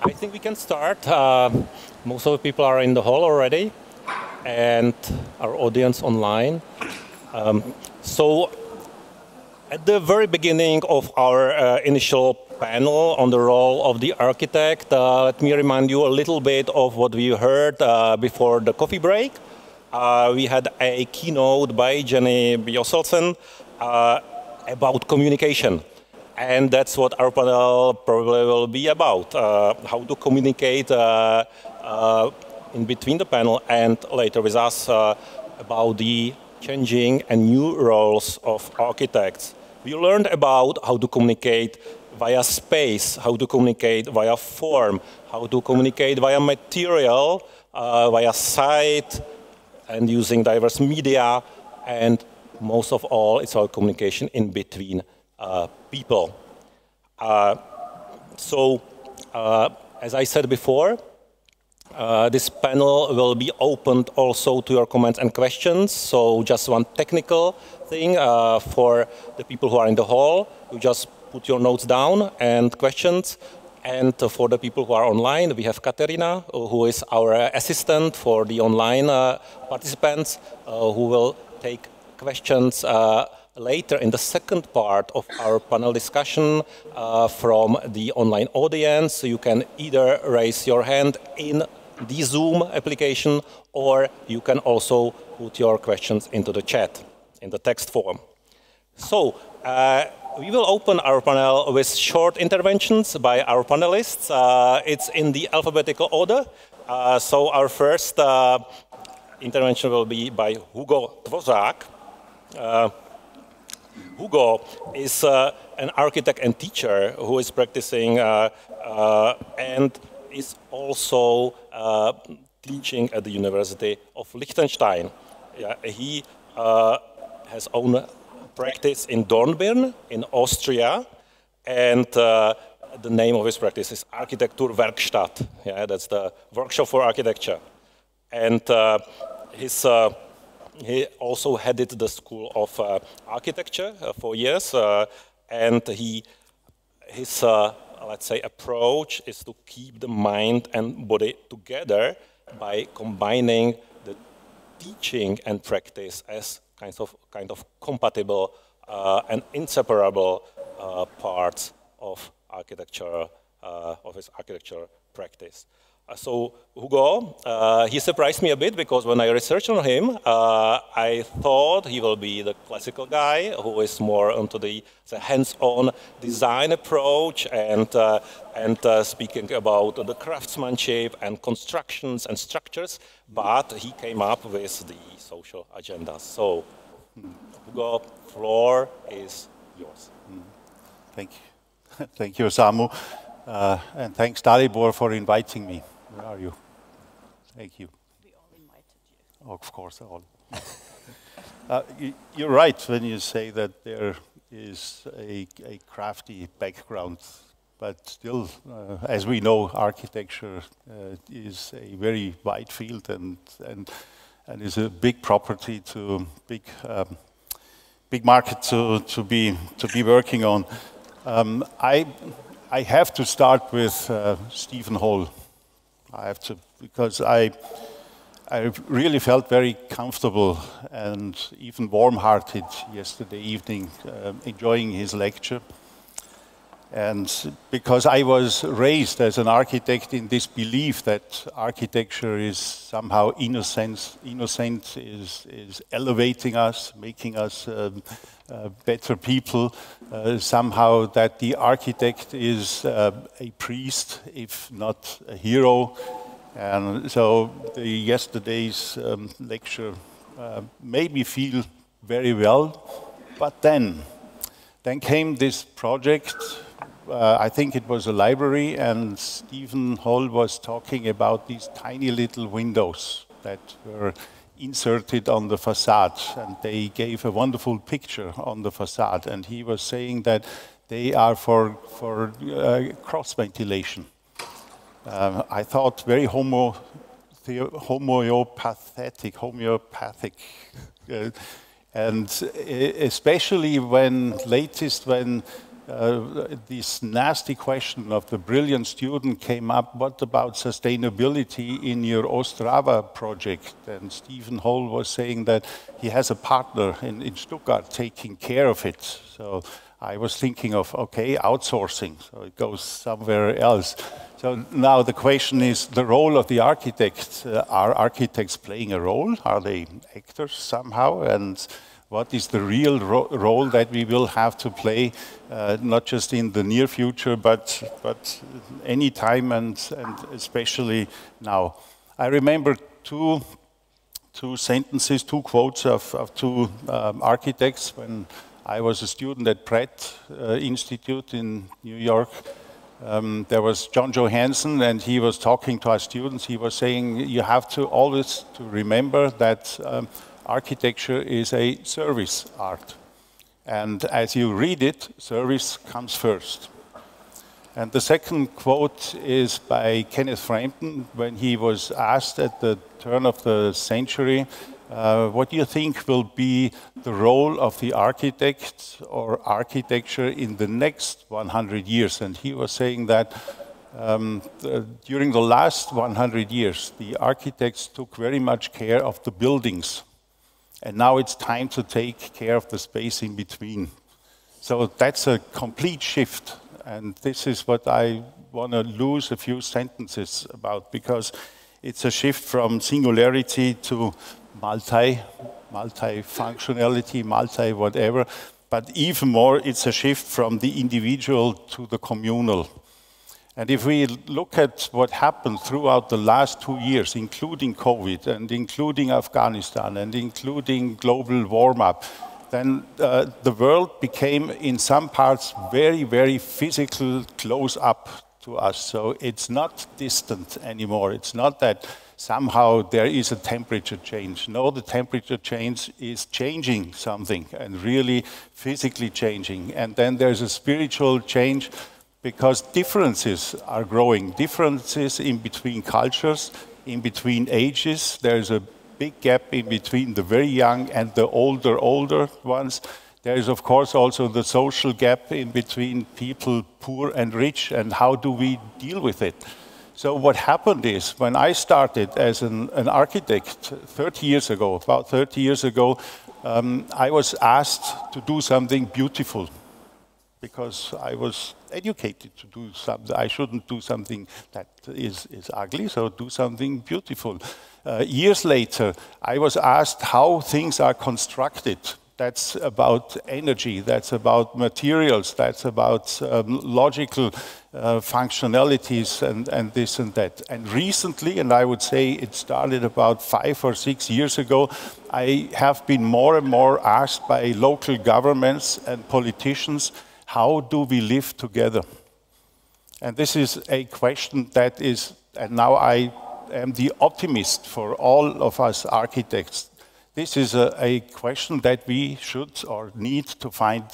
I think we can start. Most of the people are in the hall already, and our audience online. So, at the very beginning of our initial panel on the role of the architect, let me remind you a little bit of what we heard before the coffee break. We had a keynote by Jenny Osuldsen about communication. And that's what our panel probably will be about, how to communicate in between the panel and later with us about the changing and new roles of architects. We learned about how to communicate via space, how to communicate via form, how to communicate via material, via site, and using diverse media, and most of all, it's our communication in between people. As I said before, this panel will be opened also to your comments and questions. So just one technical thing for the people who are in the hall, you just put your notes down and questions. And for the people who are online, we have Katerina, who is our assistant for the online participants, who will take questions later in the second part of our panel discussion from the online audience. So you can either raise your hand in the Zoom application, or you can also put your questions into the chat in the text form. So we will open our panel with short interventions by our panelists. It's in the alphabetical order. So our first intervention will be by Hugo Dworzak. Hugo is an architect and teacher who is practicing and is also teaching at the University of Liechtenstein. He has own practice in Dornbirn in Austria, and the name of his practice is Architekturwerkstatt. Yeah, that's the workshop for architecture. And he also headed the School of Architecture for years, and his let's say, approach is to keep the mind and body together by combining the teaching and practice as kind of compatible and inseparable parts of architecture, of his architecture practice. So Hugo, he surprised me a bit because when I researched on him, I thought he will be the classical guy who is more into the hands-on design approach and speaking about the craftsmanship and constructions and structures, but he came up with the social agenda. So Hugo, floor is yours. Thank you. Thank you, Samu. And thanks, Dalibor, for inviting me. Where are you? Thank you. We all invited you. Oh, of course, all. You're right when you say that there is a crafty background, but still, as we know, architecture is a very wide field and is a big property to big market to be working on. I have to start with Stephen Hall. I have to, because I really felt very comfortable and even warm-hearted yesterday evening, enjoying his lecture. And because I was raised as an architect in this belief that architecture is somehow innocent is elevating us, making us better people, somehow that the architect is a priest, if not a hero. And so yesterday's lecture made me feel very well. But then came this project. I think it was a library, and Stephen Hall was talking about these tiny little windows that were inserted on the facade, and they gave a wonderful picture on the facade. And he was saying that they are for cross ventilation. I thought very homeopathic, and especially when this nasty question of the brilliant student came up, what about sustainability in your Ostrava project? And Stephen Holl was saying that he has a partner in Stuttgart taking care of it. So I was thinking of, okay, outsourcing, so it goes somewhere else. So now the question is the role of the architects. Are architects playing a role? Are they actors somehow? And what is the real role that we will have to play, not just in the near future, but any time and especially now? I remember two sentences, two quotes of two architects when I was a student at Pratt Institute in New York. There was John Johansson, and he was talking to our students. He was saying, you have to always to remember that architecture is a service art. And as you read it, service comes first. And the second quote is by Kenneth Frampton when he was asked at the turn of the century, what do you think will be the role of the architect or architecture in the next 100 years? And he was saying that during the last 100 years, the architects took very much care of the buildings. And now it's time to take care of the space in between. So that's a complete shift. And this is what I want to lose a few sentences about, because it's a shift from singularity to multi-functionality, multi-whatever. But even more, it's a shift from the individual to the communal. And if we look at what happened throughout the last 2 years, including COVID and including Afghanistan and including global warm-up, then the world became in some parts very, very physical, close up to us. So it's not distant anymore. It's not that somehow there is a temperature change. No, the temperature change is changing something and really physically changing. And then there's a spiritual change, because differences are growing, differences in between cultures, in between ages. There's a big gap in between the very young and the older ones. There is, of course, also the social gap in between people poor and rich, and how do we deal with it? So what happened is, when I started as an architect 30 years ago, about 30 years ago, I was asked to do something beautiful, because I was educated to do something. I shouldn't do something that is ugly, so do something beautiful. Years later, I was asked how things are constructed. That's about energy, that's about materials, that's about logical functionalities and this and that. And recently, and I would say it started about 5 or 6 years ago, I have been more and more asked by local governments and politicians, how do we live together? And this is a question that is, and now I am the optimist for all of us architects. This is a question that we should or need to find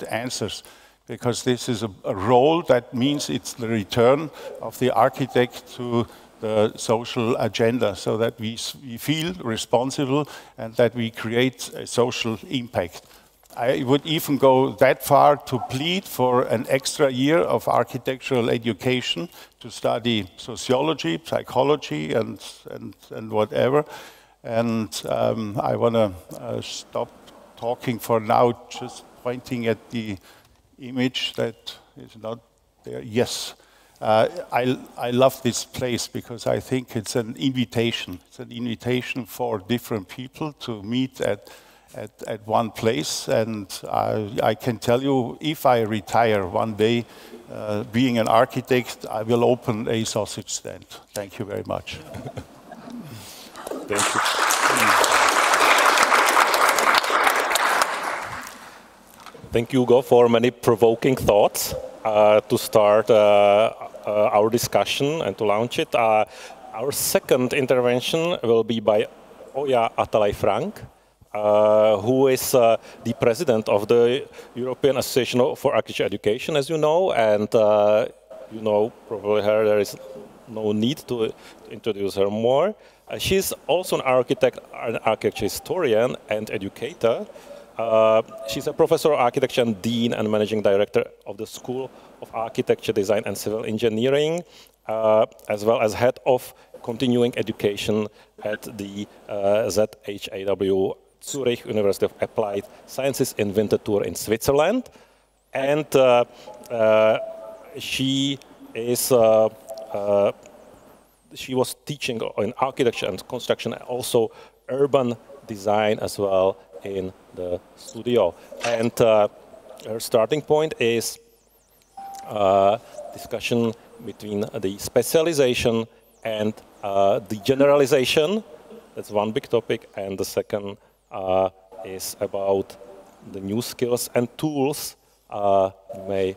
answers, because this is a role that means it's the return of the architect to the social agenda, so that we feel responsible and that we create a social impact. I would even go that far to plead for an extra year of architectural education to study sociology, psychology, and whatever. And I want to stop talking for now, just pointing at the image that is not there. Yes, I love this place because I think it's an invitation. It's an invitation for different people to meet at one place, and I can tell you, if I retire one day, being an architect, I will open a sausage stand. Thank you very much. Thank you. Thank you, Hugo, for many provoking thoughts to start our discussion and to launch it. Our second intervention will be by Oya Atalay Franck, who is the president of the European Association for Architecture Education, as you know, and you know probably her. There is no need to introduce her more. She's also an architect, an architecture historian and educator. She's a professor of architecture and dean and managing director of the School of Architecture, Design and Civil Engineering, as well as head of continuing education at the ZHAW Zurich University of Applied Sciences in Winterthur in Switzerland. And she was teaching in architecture and construction, and also urban design as well in the studio. And her starting point is discussion between the specialization and the generalization. That's one big topic. And the second is about the new skills and tools may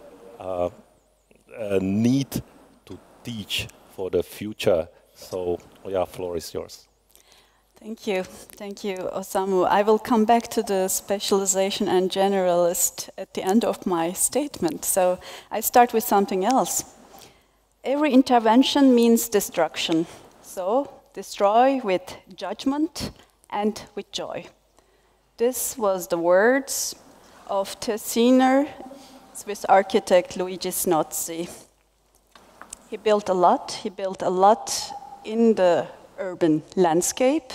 need to teach for the future. So, Oya, floor is yours. Thank you, Osamu. I will come back to the specialization and generalist at the end of my statement. So I start with something else. Every intervention means destruction. So destroy with judgment and with joy. This was the words of Tessiner Swiss architect Luigi Snozzi. He built a lot in the urban landscape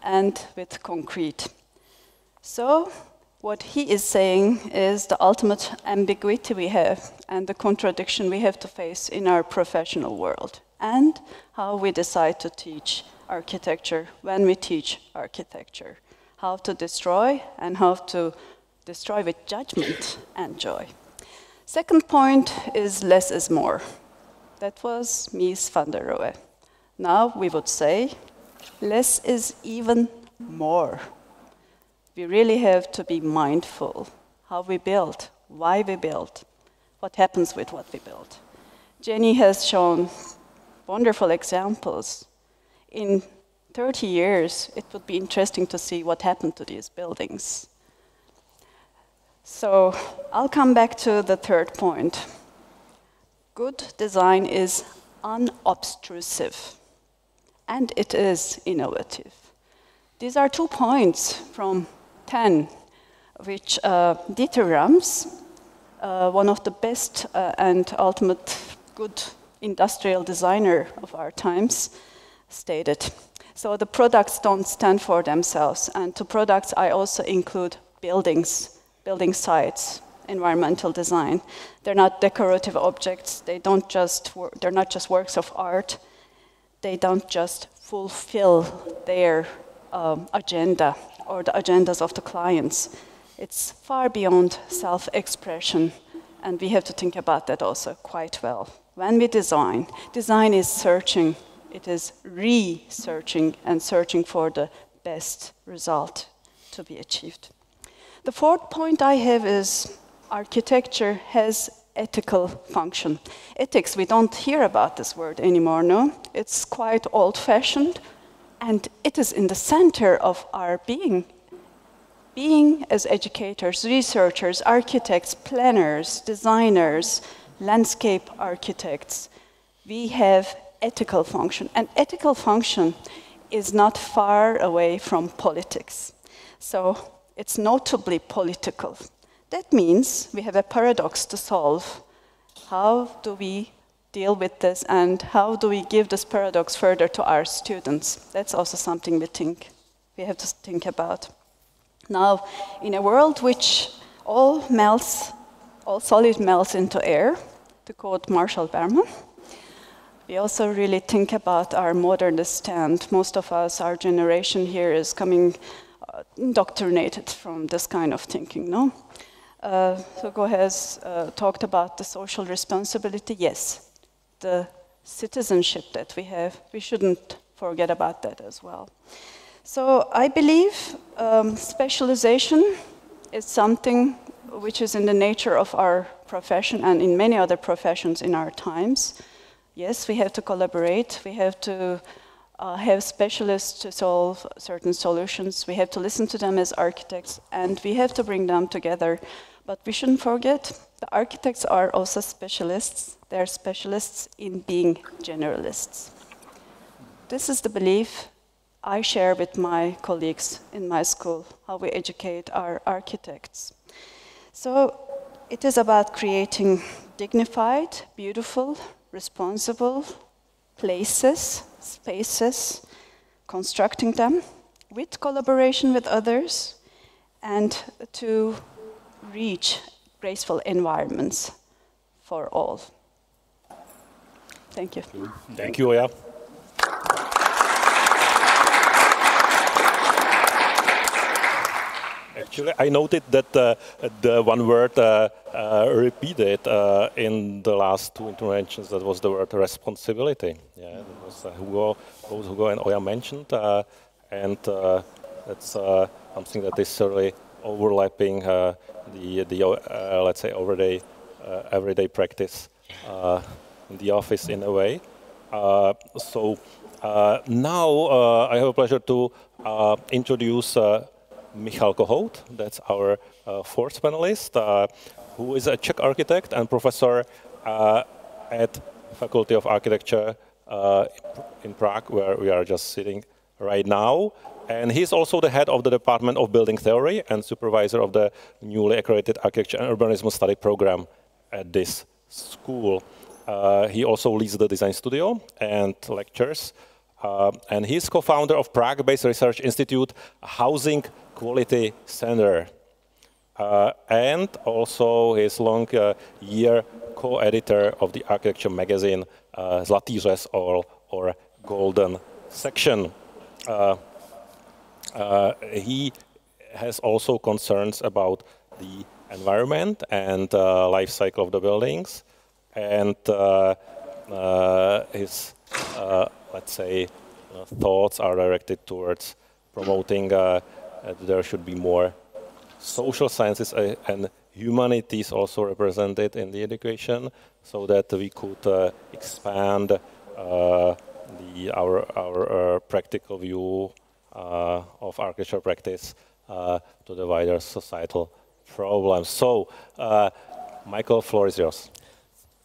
and with concrete. So what he is saying is the ultimate ambiguity we have and the contradiction we have to face in our professional world, and how we decide to teach architecture when we teach architecture. How to destroy, and how to destroy with judgment and joy. Second point is less is more. That was Mies van der Rohe. Now we would say less is even more. We really have to be mindful how we build, why we build, what happens with what we build. Jenny has shown wonderful examples. In 30 years, it would be interesting to see what happened to these buildings. So I'll come back to the third point. Good design is unobtrusive, and it is innovative. These are 2 points from 10, which Dieter Rams, one of the best and ultimate good industrial designer of our times, stated. So the products don't stand for themselves, and to products I also include buildings, building sites, environmental design. They're not decorative objects. They're not just works of art. They don't just fulfill their agenda or the agendas of the clients. It's far beyond self-expression, and we have to think about that also quite well. When we design, design is searching. It is researching and searching for the best result to be achieved. The fourth point I have is architecture has ethical function. Ethics, we don't hear about this word anymore, no? It's quite old-fashioned, and it is in the center of our being. Being as educators, researchers, architects, planners, designers, landscape architects, we have ethical function. And ethical function is not far away from politics. So it's notably political. That means we have a paradox to solve. How do we deal with this, and how do we give this paradox further to our students? That's also something we have to think about. Now, in a world which all solid melts into air, to quote Marshall Berman, we also really think about our modernist stand. Most of us, our generation here, is coming indoctrinated from this kind of thinking, no? Hugo has talked about the social responsibility. Yes, the citizenship that we have, we shouldn't forget about that as well. So I believe specialization is something which is in the nature of our profession and in many other professions in our times. Yes, we have to collaborate. We have to have specialists to solve certain solutions. We have to listen to them as architects, and we have to bring them together. But we shouldn't forget, the architects are also specialists. They're specialists in being generalists. This is the belief I share with my colleagues in my school, how we educate our architects. So it is about creating dignified, beautiful, responsible places, spaces, constructing them with collaboration with others, and to reach graceful environments for all. Thank you. Thank you, Oya. Actually, I noted that the one word repeated in the last two interventions. That was the word responsibility. Yeah, that was both Hugo and Oya mentioned, and that's something that is certainly overlapping the let's say everyday practice in the office in a way. So now I have a pleasure to introduce Michal Kohout. That's our fourth panelist, who is a Czech architect and professor at Faculty of Architecture in Prague, where we are just sitting right now. And he's also the head of the Department of Building Theory and supervisor of the newly accredited Architecture and Urbanism study program at this school. He also leads the design studio and lectures. And he's co-founder of Prague-based research institute Housing Quality Center. And also his long year co-editor of the architecture magazine Zlatý řez or Golden Section. He has also concerns about the environment and life cycle of the buildings, and his let's say thoughts are directed towards promoting that there should be more social sciences and humanities also represented in the education, so that we could expand our practical view of architecture practice to the wider societal problems. So, Michael, floor is yours.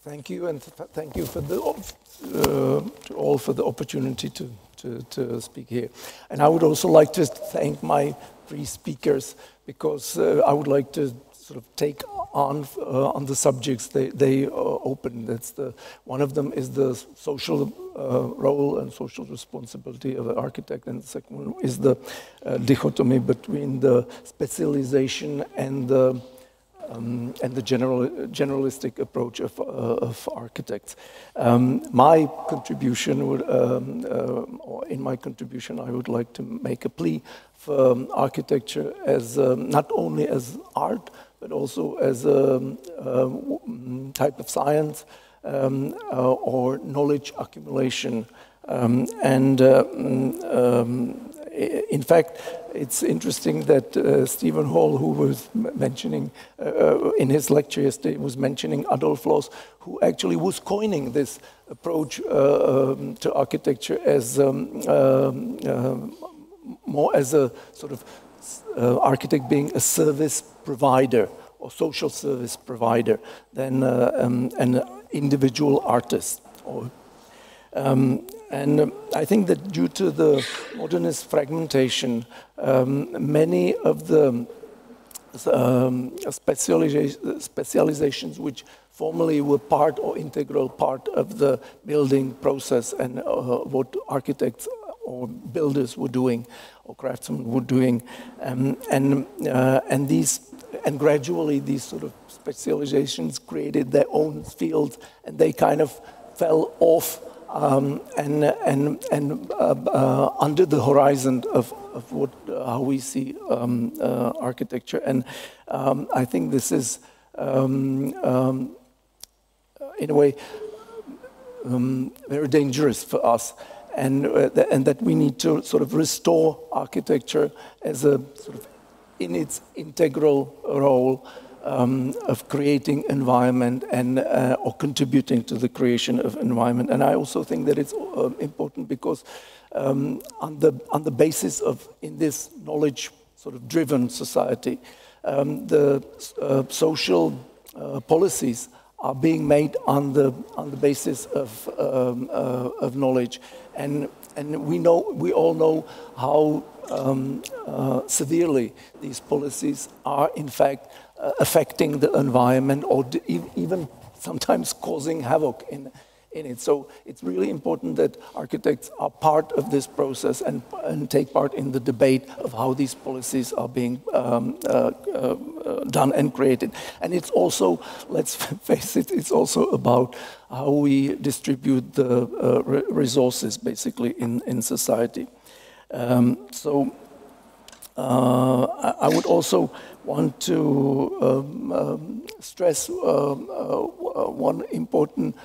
Thank you, and thank you for the to all for the opportunity to speak here. And I would also like to thank my three speakers, because I would like to sort of take on the subjects they open. That's one of them is the social role and social responsibility of an architect, and the second one is the dichotomy between the specialization and the generalistic approach of architects. My contribution would, in my contribution, I would like to make a plea for architecture as not only as art, but also as a type of science or knowledge accumulation. In fact, it's interesting that Stephen Hall, who was mentioning in his lecture yesterday, was mentioning Adolf Loos, who actually was coining this approach to architecture as more as a sort of architect being a service provider or social service provider than an individual artist. And I think that due to the modernist fragmentation, many of the specializations which formerly were part or integral part of the building process and what architects or builders were doing or craftsmen were doing, and gradually these sort of specializations created their own fields, and they kind of fell off under the horizon of how we see architecture. And I think this is in a way very dangerous for us, and that we need to sort of restore architecture as a sort of in its integral role of creating environment and or contributing to the creation of environment. And I also think that it's important because on the basis of in this knowledge sort of driven society, the social policies are being made on the basis of knowledge, and we all know how severely these policies are in fact affecting the environment, or even sometimes causing havoc in it. So it's really important that architects are part of this process and take part in the debate of how these policies are being done and created. And it's also, let's face it, it's also about how we distribute the resources basically in society. I would also want to stress one important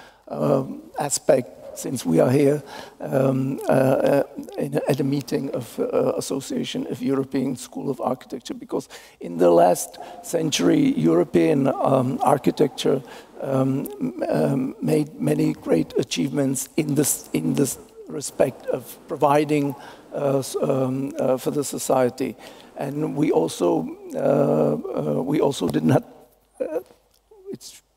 aspect, since we are here at a meeting of Association of European School of Architecture, because in the last century, European architecture made many great achievements in this respect of providing for the society, and we also did not.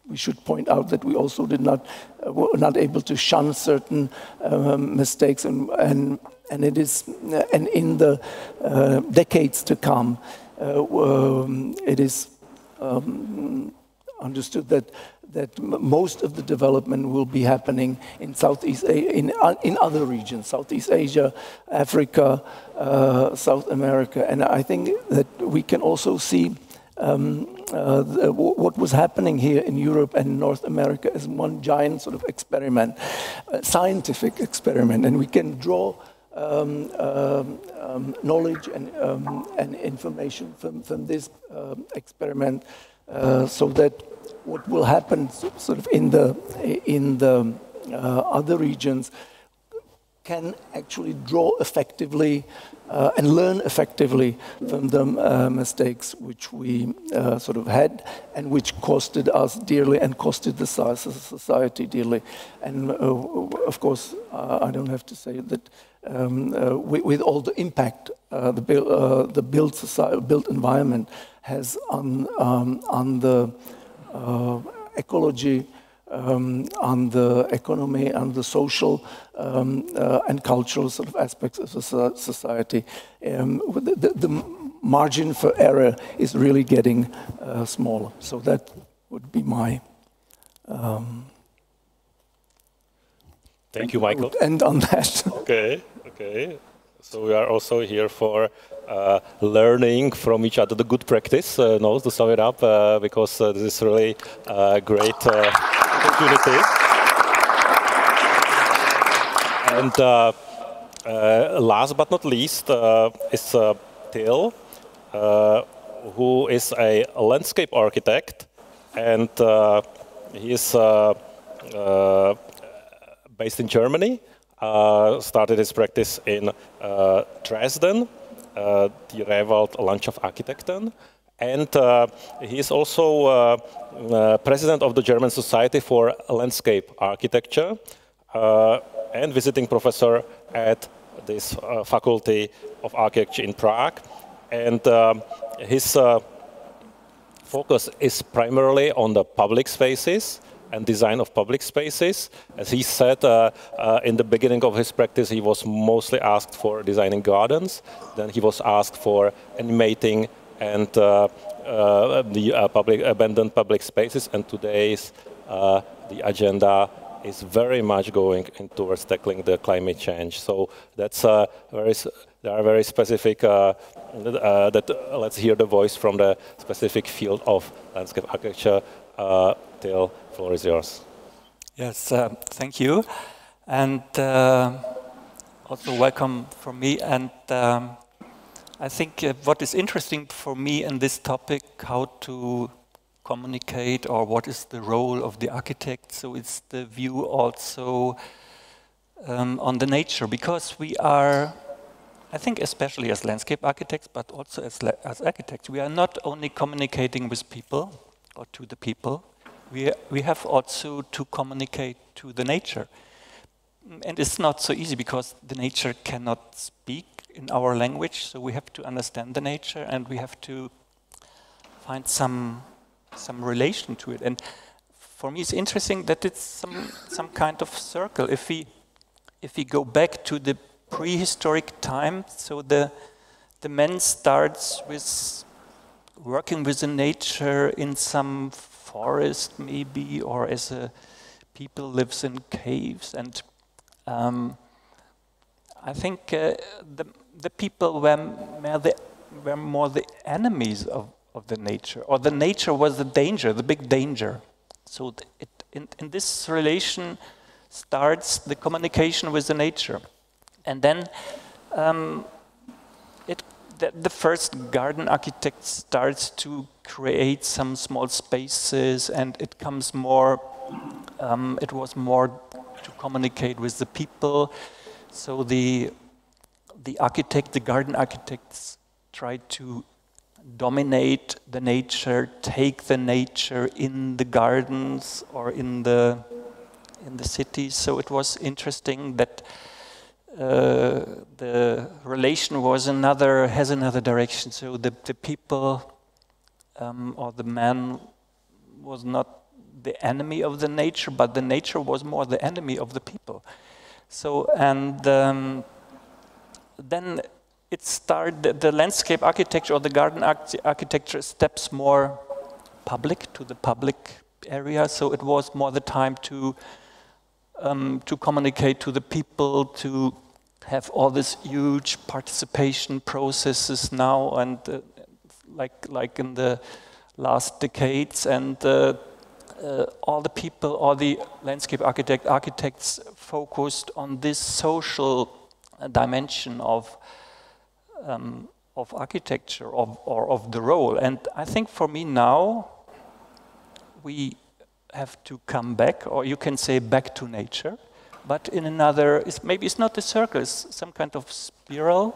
We should point out that we also were not able to shun certain mistakes, and in the decades to come, it is understood that most of the development will be happening in Southeast in other regions, Southeast Asia, Africa, South America, and I think that we can also see what was happening here in Europe and North America as one giant sort of experiment, scientific experiment, and we can draw knowledge and information from this experiment, so that what will happen sort of in the other regions can actually draw effectively and learn effectively from the mistakes which we sort of had, and which costed us dearly and costed the society dearly. And of course, I don't have to say that with all the impact the built environment has on the ecology, on the economy, on the social and cultural sort of aspects of society, the margin for error is really getting smaller. So that would be my. Thank you, Michael. And on that. Okay. So we are also here for learning from each other the good practice, to sum it up, because this is really a great opportunity. And last but not least is Till, who is a landscape architect, and he is based in Germany. Started his practice in Dresden, the Rehwaldt Landschaftsarchitekten, and he is also president of the German Society for Landscape Architecture and visiting professor at this Faculty of Architecture in Prague. And his focus is primarily on the public spaces and design of public spaces. As he said in the beginning of his practice, he was mostly asked for designing gardens. Then he was asked for animating and the abandoned public spaces. And today's the agenda is very much going towards tackling the climate change. So that's there are very specific. Let's hear the voice from the specific field of landscape architecture. Till, floor is yours. Yes, thank you, and also welcome from me. And I think what is interesting for me in this topic, how to communicate, or what is the role of the architect. So it's the view also on the nature, because we are, I think, especially as landscape architects, but also as architects, we are not only communicating with people or to the people. We have also to communicate to the nature. And it's not so easy, because the nature cannot speak in our language, so we have to understand the nature, and we have to find some relation to it. And for me it's interesting that it's some kind of circle. If we go back to the prehistoric time, so the man starts with working with the nature in some forest maybe, or as a people lives in caves, and I think the people were more the enemies of the nature, or the nature was the danger, the big danger. So in this relation starts the communication with the nature. And then the first garden architect starts to create some small spaces, and it comes more, it was more to communicate with the people. So the garden architects tried to dominate the nature, take the nature in the gardens or in the cities. So it was interesting that the relation was has another direction. So the people or the man was not the enemy of the nature, but the nature was more the enemy of the people. So and then it started, the landscape architecture or the garden architecture steps more public, to the public area. So it was more the time to communicate to the people, to have all these huge participation processes now, and like in the last decades, and all the people, all the landscape architects focused on this social dimension of architecture, or of the role. And I think for me now, we have to come back, or you can say back to nature, but in another, maybe it's not a circle, it's some kind of spiral.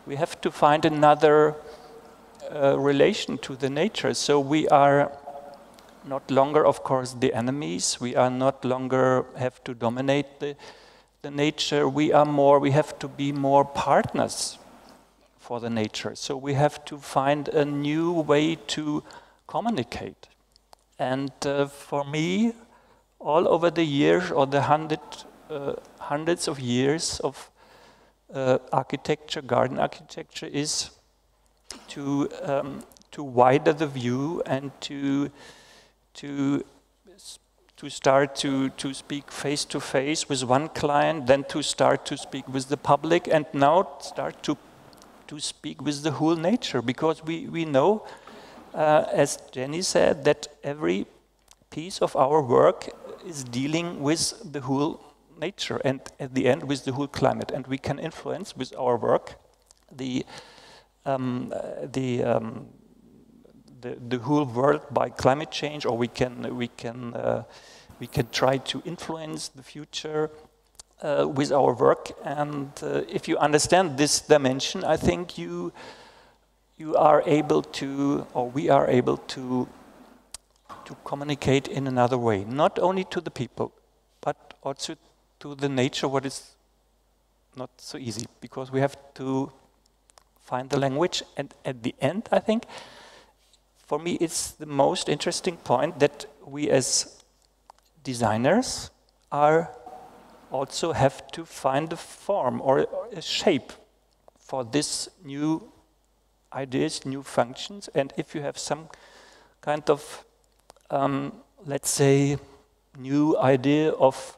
We have to find another relation to the nature. So we are not longer, of course, the enemies. We are not longer have to dominate the nature. We have to be more partners for the nature. So we have to find a new way to communicate. And for me, all over the years, or the hundreds of years of architecture, garden architecture, is to widen the view and to start to speak face to face with one client, then to start to speak with the public, and now start to speak with the whole nature, because we know, as Jenny said, that every piece of our work is dealing with the whole nature, and at the end with the whole climate, and we can influence with our work the whole world by climate change, or we can try to influence the future with our work. And if you understand this dimension, I think you are able to, or we are able to communicate in another way, not only to the people, but also to the nature, what is not so easy, because we have to find the language. And at the end, I think, for me, it's the most interesting point that we as designers also have to find a form or a shape for this new ideas, new functions. And if you have some kind of, let's say, new idea of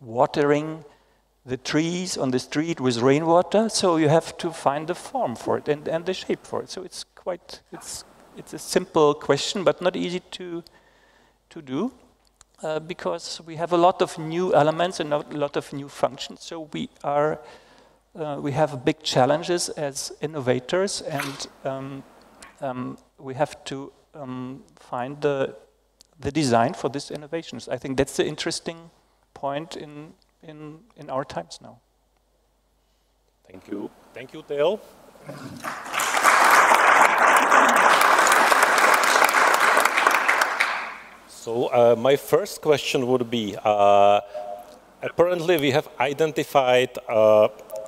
watering the trees on the street with rainwater, so you have to find the form for it and the shape for it. So it's it's a simple question, but not easy to do, because we have a lot of new elements and a lot of new functions. So we have big challenges as innovators, and we have to find the design for these innovations. I think that's the interesting point in our times now. Thank you. Thank you, Theo. So my first question would be, apparently we have identified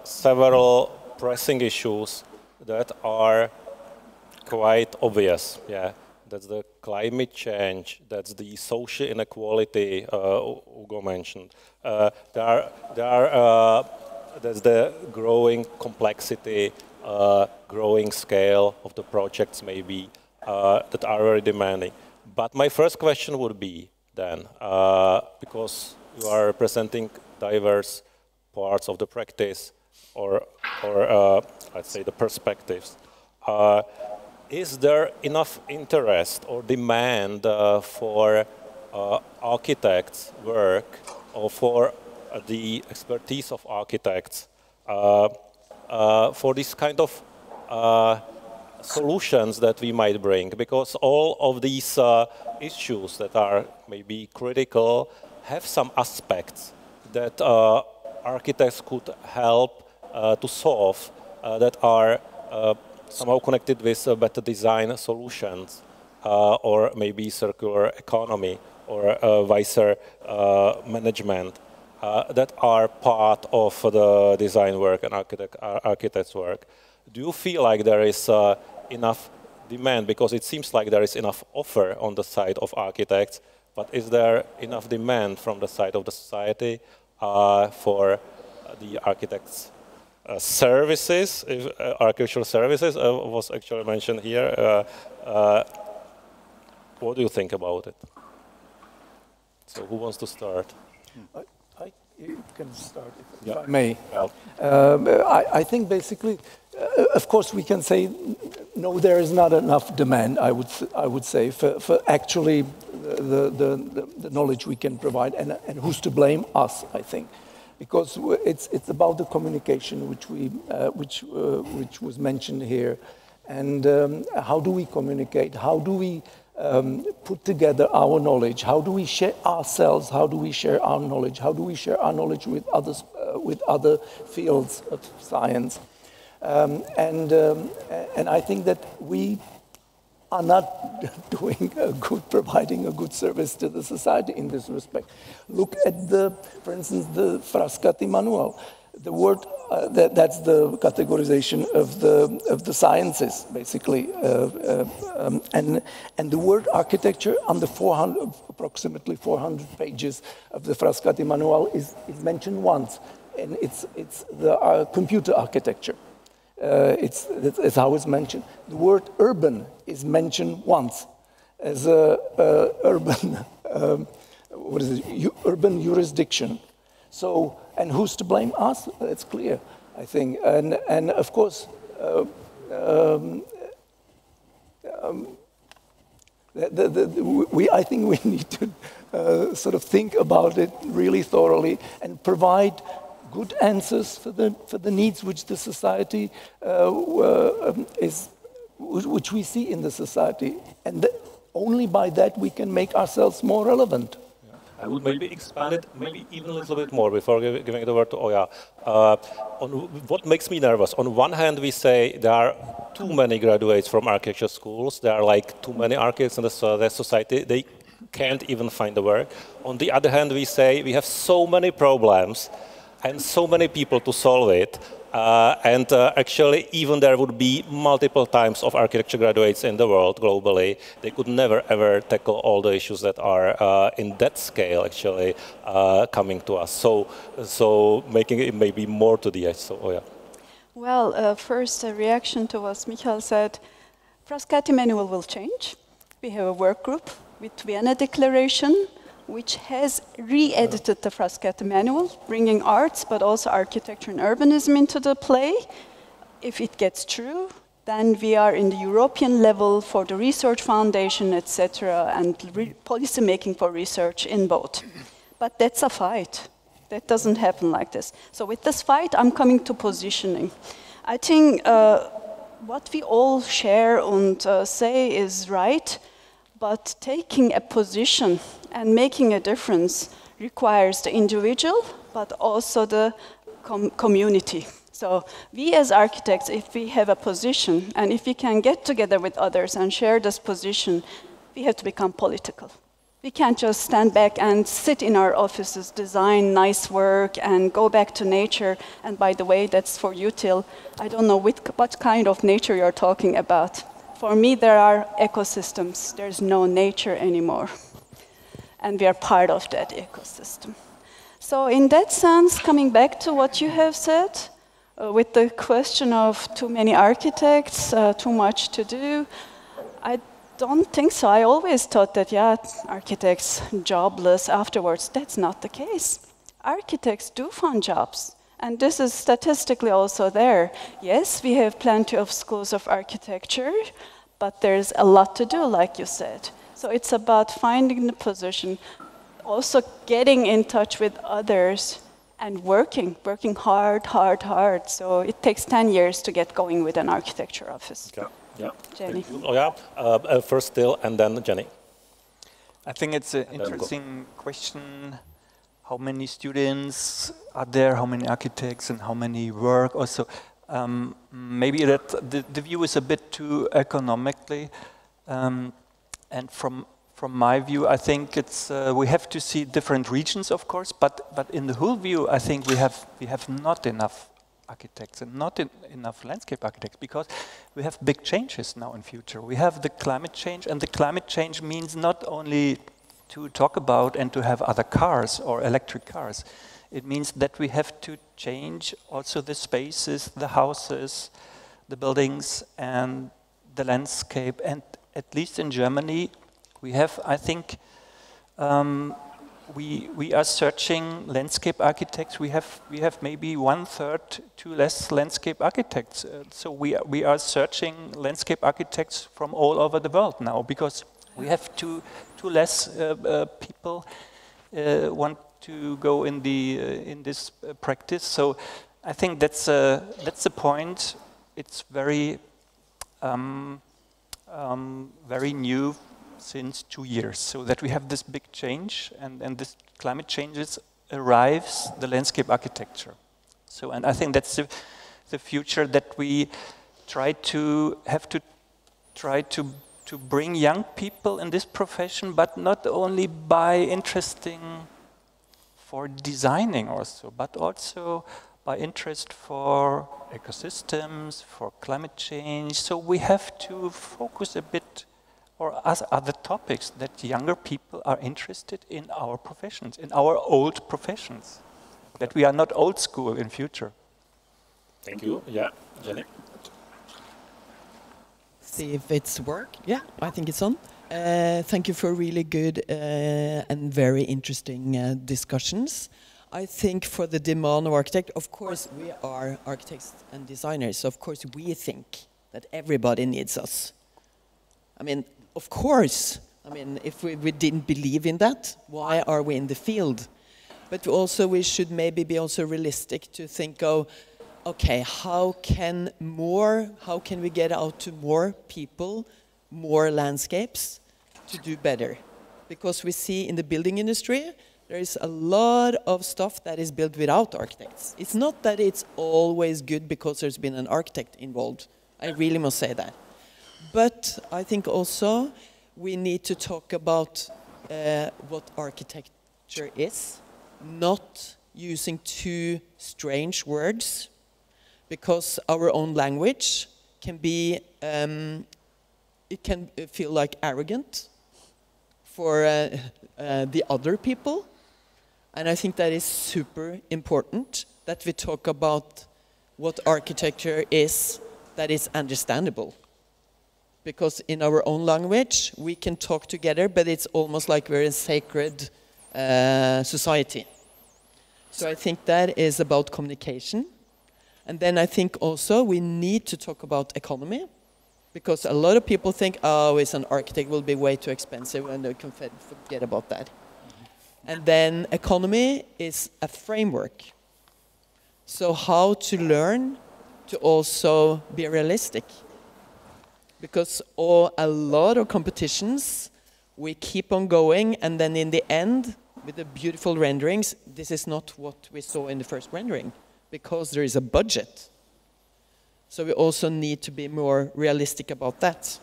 several pressing issues that are quite obvious. Yeah, that's the climate change, that's the social inequality Hugo mentioned. There's the growing complexity, growing scale of the projects maybe that are very demanding. But my first question would be then, because you are representing diverse parts of the practice or let's say the perspectives, is there enough interest or demand for architects' work or for the expertise of architects for this kind of solutions that we might bring? Because all of these issues that are maybe critical have some aspects that architects could help to solve that are somehow connected with better design solutions or maybe circular economy or wiser management that are part of the design work and architects' work. Do you feel like there is enough demand? Because it seems like there is enough offer on the side of architects, but is there enough demand from the side of the society for the architects' services, architectural services was actually mentioned here. What do you think about it? So who wants to start? You can start if Yeah. I may. Well. I think basically, of course, we can say no. There is not enough demand. I would say for actually the knowledge we can provide, and who's to blame? Us, I think. Because it's about the communication, which was mentioned here, and how do we communicate? How do we put together our knowledge? How do we share ourselves? How do we share our knowledge? How do we share our knowledge with others, with other fields of science? And I think that we are not providing a good service to the society in this respect. Look at for instance, the Frascati manual. The word that's the categorization of the sciences, basically, and the word architecture on the approximately 400 pages of the Frascati manual is mentioned once, and it's the computer architecture. It's how it's mentioned. The word urban is mentioned once as urban, urban jurisdiction. So, and who's to blame? Us. It's clear, I think. And of course, I think we need to sort of think about it really thoroughly and provide good answers for the needs which the society which we see in the society, and only by that we can make ourselves more relevant. I would maybe expand it maybe even a little bit more before giving the word to Oya. On what makes me nervous? On one hand, we say there are too many graduates from architecture schools. There are like too many architects in the society. They can't even find the work. On the other hand, we say we have so many problems and so many people to solve it. Actually, even there would be multiple times of architecture graduates in the world globally. They could never ever tackle all the issues that are in that scale actually coming to us. So making it maybe more to the edge. So, oh yeah. Well, first a reaction to what Michal said. Frascati manual will change. We have a work group with Vienna Declaration, which has re-edited the Frascati manual, bringing arts, but also architecture and urbanism into the play. If it gets true, then we are in the European level for the research foundation, etc., and policy making for research in both. But that's a fight. That doesn't happen like this. So with this fight, I'm coming to positioning. I think what we all share and say is right, but taking a position and making a difference requires the individual, but also the community. So we as architects, if we have a position, and if we can get together with others and share this position, we have to become political. We can't just stand back and sit in our offices, design nice work, and go back to nature. And by the way, that's for you, Till. I don't know what kind of nature you're talking about. For me, there are ecosystems. There's no nature anymore. And we are part of that ecosystem. So in that sense, coming back to what you have said, with the question of too many architects, too much to do, I don't think so. I always thought that, yeah, architects jobless afterwards. That's not the case. Architects do find jobs. And this is statistically also there. Yes, we have plenty of schools of architecture, but there's a lot to do, like you said. So it's about finding the position, also getting in touch with others and working hard. So it takes 10 years to get going with an architecture office. Yeah. Jenny. Oh yeah, first Till and then Jenny. I think it's an interesting question. How many students are there, how many architects, and how many work also? Maybe that the view is a bit too economically. And from my view, I think it's we have to see different regions, of course, but in the whole view, I think we have not enough architects and not enough landscape architects, because we have big changes now in future. We have the climate change, and the climate change means not only to talk about and to have other cars or electric cars. It means that we have to change also the spaces, the houses, the buildings, and the landscape. And at least in Germany, we have, I think, we are searching landscape architects. We have maybe 1/3 to less landscape architects. So we are searching landscape architects from all over the world now, because we have too less people want to go in this practice. So I think that's the point. It's very very new since 2 years, so that we have this big change, and this climate changes arrives the landscape architecture. So, and I think that's the future, that we try to bring young people in this profession, but not only by interesting for designing also, but also by interest for ecosystems, for climate change. So we have to focus a bit, or other topics, that younger people are interested in our professions, in our old professions, that we are not old school in future. Thank you. Yeah, Jenny. See if it's work. Yeah, I think it's on. Thank you for really good and very interesting discussions. I think for the demand of architect, of course, we are architects and designers. So of course, we think that everybody needs us. I mean, of course. I mean, if we didn't believe in that, why are we in the field? But also, we should maybe be also realistic to think of, okay, how can we get out to more people, more landscapes to do better? Because we see in the building industry, there is a lot of stuff that is built without architects. It's not that it's always good because there's been an architect involved. I really must say that. But I think also we need to talk about what architecture is, not using too strange words, because our own language can be, it can feel like arrogant for the other people. And I think that is super important, that we talk about what architecture is, that is understandable. Because in our own language, we can talk together, but it's almost like we're a sacred society. So I think that is about communication. And then I think also we need to talk about economy, because a lot of people think, oh, it's an architect, will be way too expensive, and they can forget about that. And then economy is a framework. So how to learn to also be realistic. Because a lot of competitions, we keep on going, and then in the end, with the beautiful renderings, this is not what we saw in the first rendering, because there is a budget. So we also need to be more realistic about that.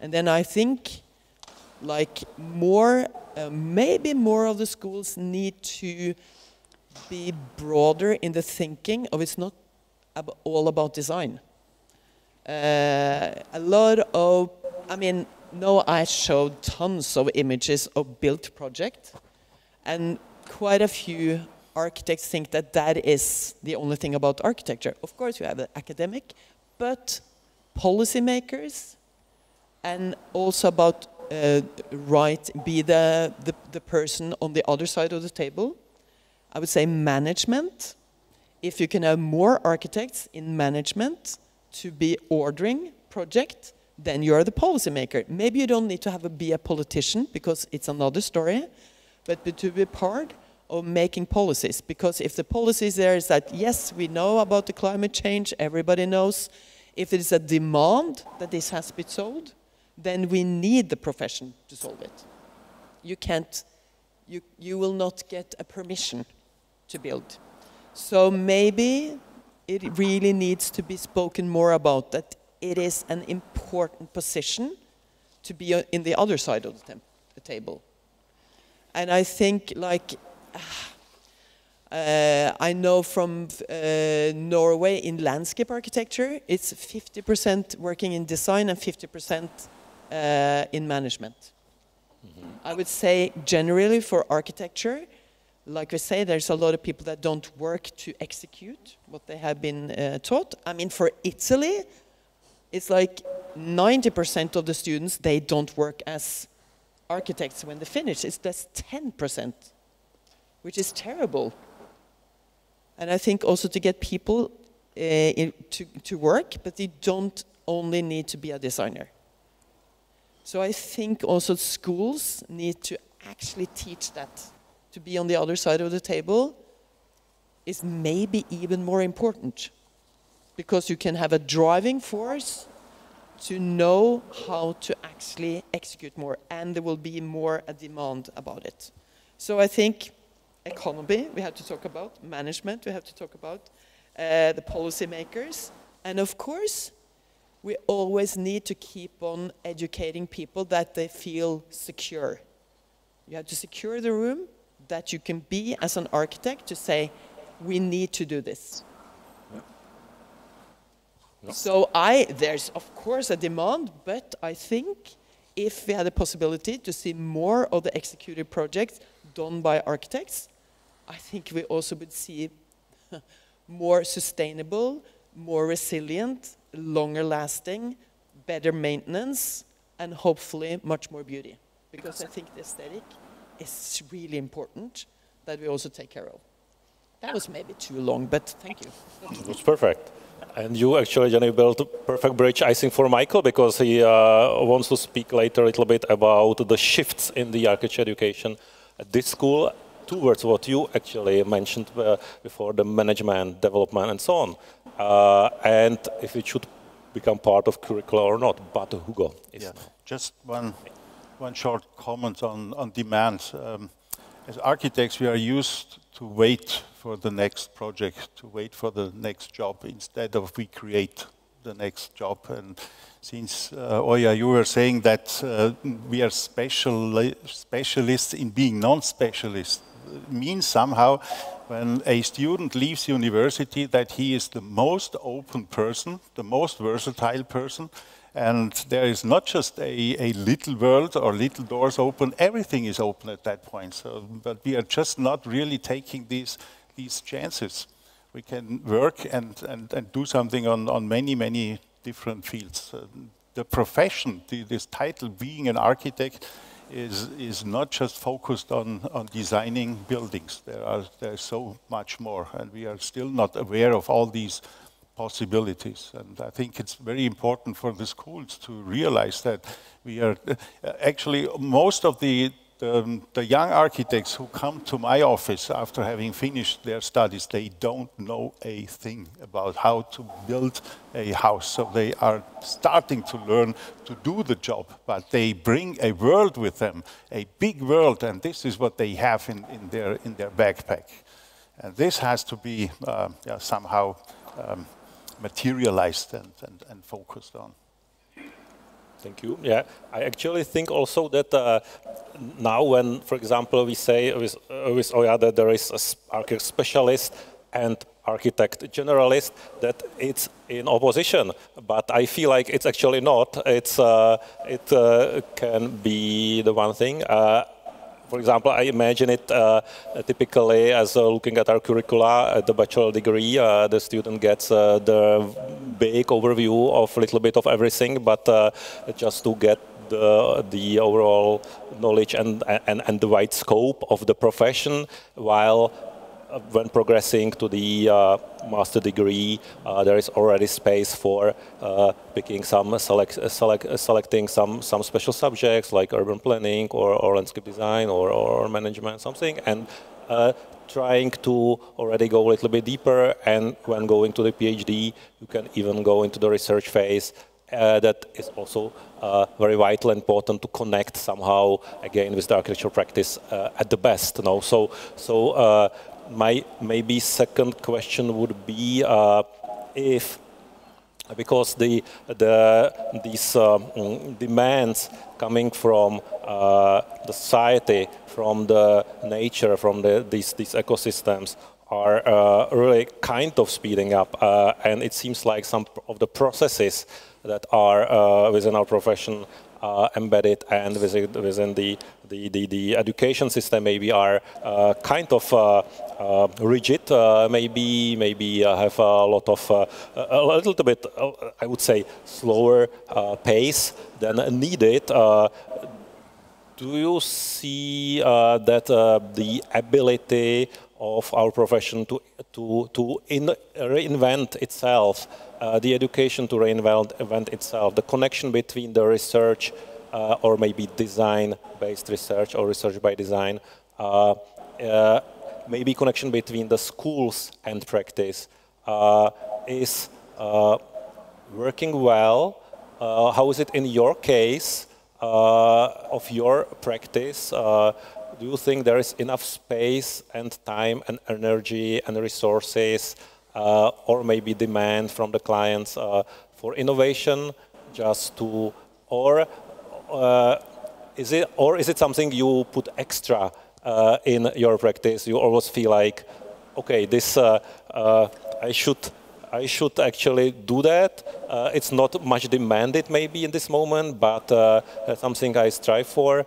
And then I think, like, maybe more of the schools need to be broader in the thinking of it's not all about design. A lot of, I mean, no, I showed tons of images of built projects, and quite a few architects think that that is the only thing about architecture. Of course, you have the academic, but policymakers, and also about be the person on the other side of the table. I would say management. If you can have more architects in management to be ordering project, then you are the policymaker. Maybe you don't need to be a politician, because it's another story, but to be part of making policies. Because if the policies there is that, yes, we know about the climate change, everybody knows. If there is a demand that this has to be solved, then we need the profession to solve it. You can't, you will not get a permission to build. So maybe it really needs to be spoken more about that it is an important position to be in the other side of the table. And I think, like, I know from Norway in landscape architecture, it's 50% working in design and 50% in management. Mm-hmm. I would say generally for architecture, like we say, there's a lot of people that don't work to execute what they have been taught. I mean, for Italy, it's like 90% of the students, they don't work as architects when they finish. It's just 10%, which is terrible. And I think also to get people to work, but they don't only need to be a designer. So I think also schools need to actually teach that. To be on the other side of the table is maybe even more important, because you can have a driving force to know how to actually execute more, and there will be more a demand about it. So I think economy we have to talk about, management we have to talk about, the policymakers, and of course we always need to keep on educating people that they feel secure. You have to secure the room, that you can be as an architect to say, we need to do this. Yeah. No. So there's of course a demand, but I think if we had the possibility to see more of the executed projects done by architects, I think we also would see more sustainable, more resilient, longer lasting, better maintenance, and hopefully much more beauty. Because I think the aesthetic is really important that we also take care of. That was maybe too long, but thank you. It was perfect. And you actually, Jenny, built a perfect bridge, I think, for Michael, because he wants to speak later a little bit about the shifts in the architecture education at this school towards what you actually mentioned before, the management, development, and so on. And if it should become part of curricula or not. But Hugo is just one short comment on demand. As architects, we are used to wait for the next project, to wait for the next job, instead of we create the next job. And since, Oya, you were saying that we are specialists in being non-specialists, means somehow when a student leaves university that he is the most open person, the most versatile person, and there is not just a little world or little doors open, everything is open at that point. So, but we are just not really taking these chances. We can work and do something on many different fields. The profession, this title, being an architect, is not just focused on designing buildings. There's so much more, and we are still not aware of all these possibilities. And I think it's very important for the schools to realize that we are actually most of the young architects who come to my office after having finished their studies, they don't know a thing about how to build a house. So they are starting to learn to do the job, but they bring a world with them, a big world, and this is what they have in their backpack. And this has to be somehow materialized and focused on. Thank you. Yeah, I actually think also that now when, for example, we say with Oya that there is an architect specialist, and architect generalist, that it's in opposition, but I feel like it's actually not. It can be the one thing. For example, I imagine it typically as looking at our curricula at the bachelor degree, the student gets the big overview of a little bit of everything, but just to get the overall knowledge and the wide scope of the profession, while when progressing to the master degree, there is already space for picking selecting some special subjects like urban planning or landscape design or management, something, and trying to already go a little bit deeper. And when going to the PhD, you can even go into the research phase. That is also very vital and important to connect somehow again with the architectural practice at the best. You know? So my maybe second question would be if, because these demands coming from the society, from the nature, from these ecosystems are really kind of speeding up, and it seems like some of the processes that are within our profession embedded and within the education system maybe are kind of rigid, maybe have a lot of a little bit, I would say, slower pace than needed. Do you see that the ability of our profession to reinvent itself, the education to reinvent itself, the connection between the research or maybe design-based research or research by design, maybe connection between the schools and practice is working well? How is it in your case of your practice? Do you think there is enough space and time and energy and resources or maybe demand from the clients for innovation just to, or is it something you put extra in your practice? You always feel like, okay, this I should actually do that. It's not much demanded maybe in this moment, but that's something I strive for.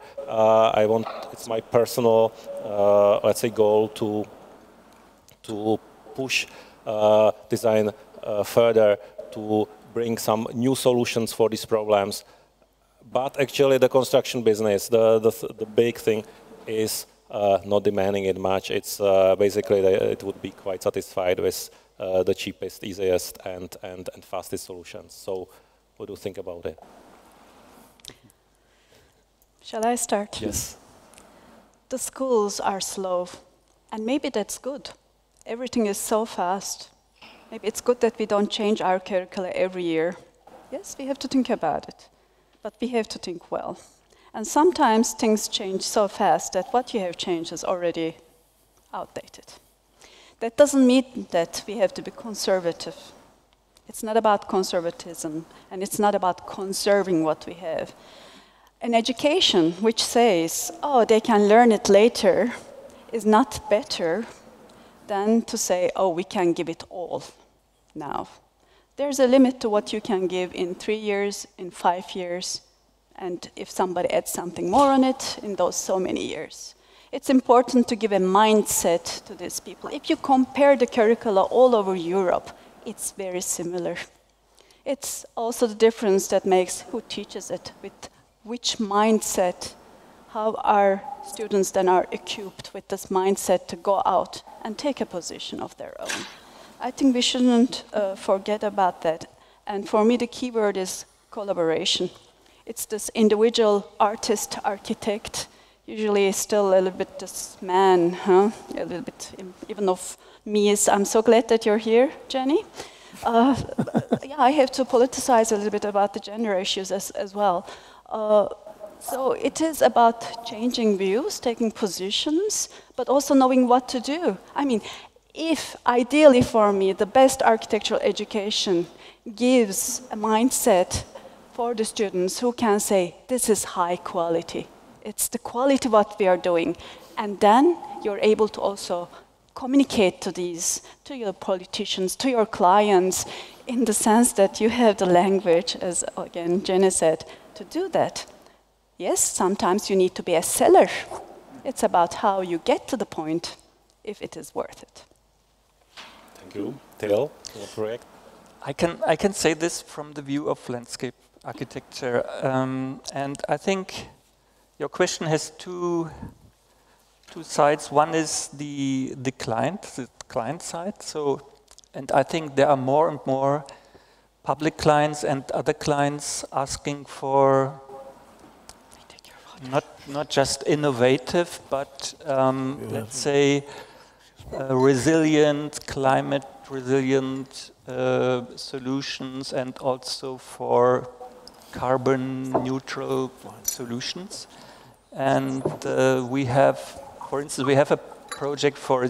It's my personal, let's say, goal to push design further, to bring some new solutions for these problems. But actually the construction business, the big thing is not demanding it much. It's basically it would be quite satisfied with the cheapest, easiest, and fastest solutions. So, what do you think about it? Shall I start? Yes. The schools are slow, and maybe that's good. Everything is so fast. Maybe it's good that we don't change our curricula every year. Yes, we have to think about it, but we have to think well. And sometimes things change so fast that what you have changed is already outdated. That doesn't mean that we have to be conservative. It's not about conservatism, and it's not about conserving what we have. An education which says, oh, they can learn it later, is not better than to say, oh, we can give it all now. There's a limit to what you can give in 3 years, in 5 years, and if somebody adds something more on it, in those so many years. It's important to give a mindset to these people. If you compare the curricula all over Europe, it's very similar. It's also the difference that makes who teaches it, with which mindset, how our students then are equipped with this mindset to go out and take a position of their own. I think we shouldn't forget about that. And for me, the key word is collaboration. It's this individual artist, architect, usually still a little bit this man, huh? A little bit, even of me is, I'm so glad that you're here, Jenny. Yeah, I have to politicize a little bit about the gender issues as well. So it is about changing views, taking positions, but also knowing what to do. I mean, if ideally for me, the best architectural education gives a mindset for the students who can say, this is high quality. It's the quality of what we are doing. And then you're able to also communicate to your politicians, to your clients, in the sense that you have the language, as again Jenny said, to do that. Yes, sometimes you need to be a seller. It's about how you get to the point, if it is worth it. Thank you. Till, correct. I can say this from the view of landscape architecture, and I think your question has two sides. One is the client side. So, and I think there are more and more public clients and other clients asking for not just innovative, but let's say resilient, climate resilient solutions, and also for carbon neutral solutions. And we have, for instance, we have a project for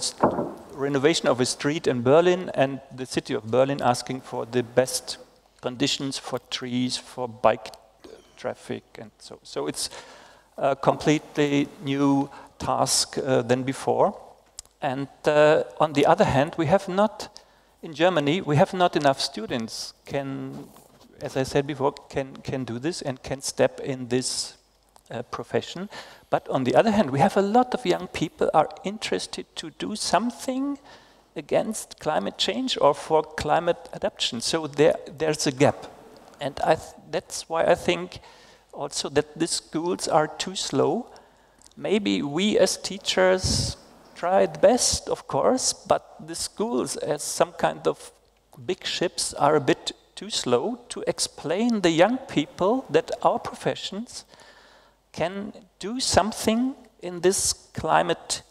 renovation of a street in Berlin, and the city of Berlin asking for the best conditions for trees, for bike traffic, and so it's a completely new task than before. And on the other hand, we have not, in Germany, we have not enough students as I said before, can do this and can step in this profession. But on the other hand, we have a lot of young people are interested to do something against climate change or for climate adaptation. So there's a gap. And that's why I think also that the schools are too slow. Maybe we as teachers tried best, of course, but the schools as some kind of big ships are a bit too slow to explain the young people that our professions can do something in this climate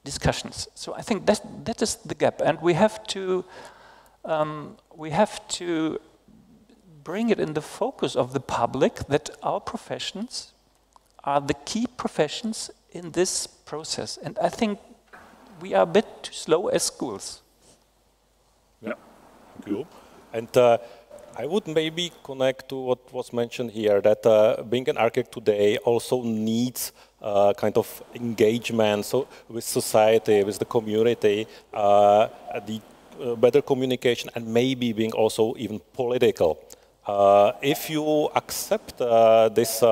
discussions. So I think that is the gap, and we have to bring it in the focus of the public that our professions are the key professions in this process. And I think we are a bit too slow as schools. Yeah, thank you. And I would maybe connect to what was mentioned here, that being an architect today also needs kind of engagement with society, with the community, the better communication, and maybe being also even political. If you accept this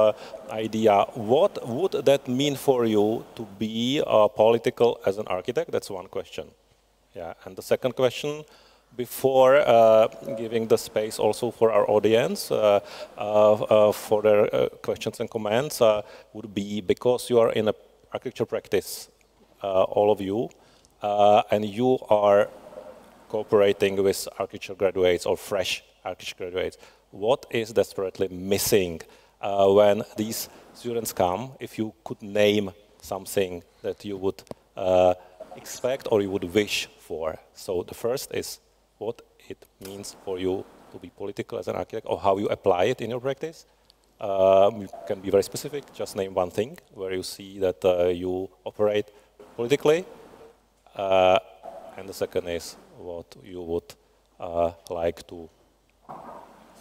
idea, what would that mean for you to be political as an architect? That's one question. Yeah, and the second question, before giving the space also for our audience for their questions and comments, would be, because you are in an architecture practice, all of you, and you are cooperating with architecture graduates or fresh architecture graduates, what is desperately missing when these students come? If you could name something that you would expect or you would wish for. So the first is what it means for you to be political as an architect, or how you apply it in your practice. You can be very specific, just name one thing where you see that you operate politically. And the second is what you would like to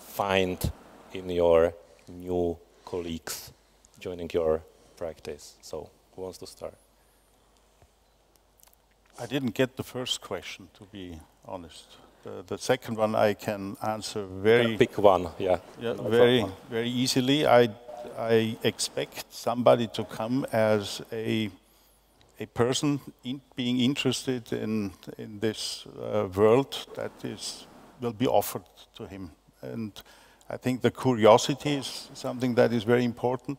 find in your new colleagues joining your practice. So who wants to start? I didn't get the first question, to be honest. The second one I can answer very... Pick one, yeah. Yeah, very easily. I expect somebody to come as a person being interested in this world that will be offered to him. And I think the curiosity is something that is very important.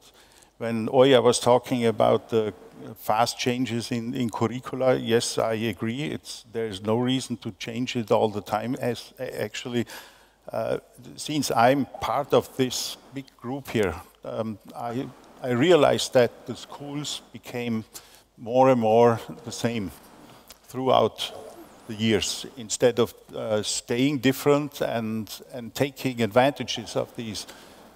When Oya was talking about the fast changes in curricula, yes, I agree. There is no reason to change it all the time. As actually, since I'm part of this big group here, I realized that the schools became more and more the same throughout the years, instead of staying different and taking advantages of these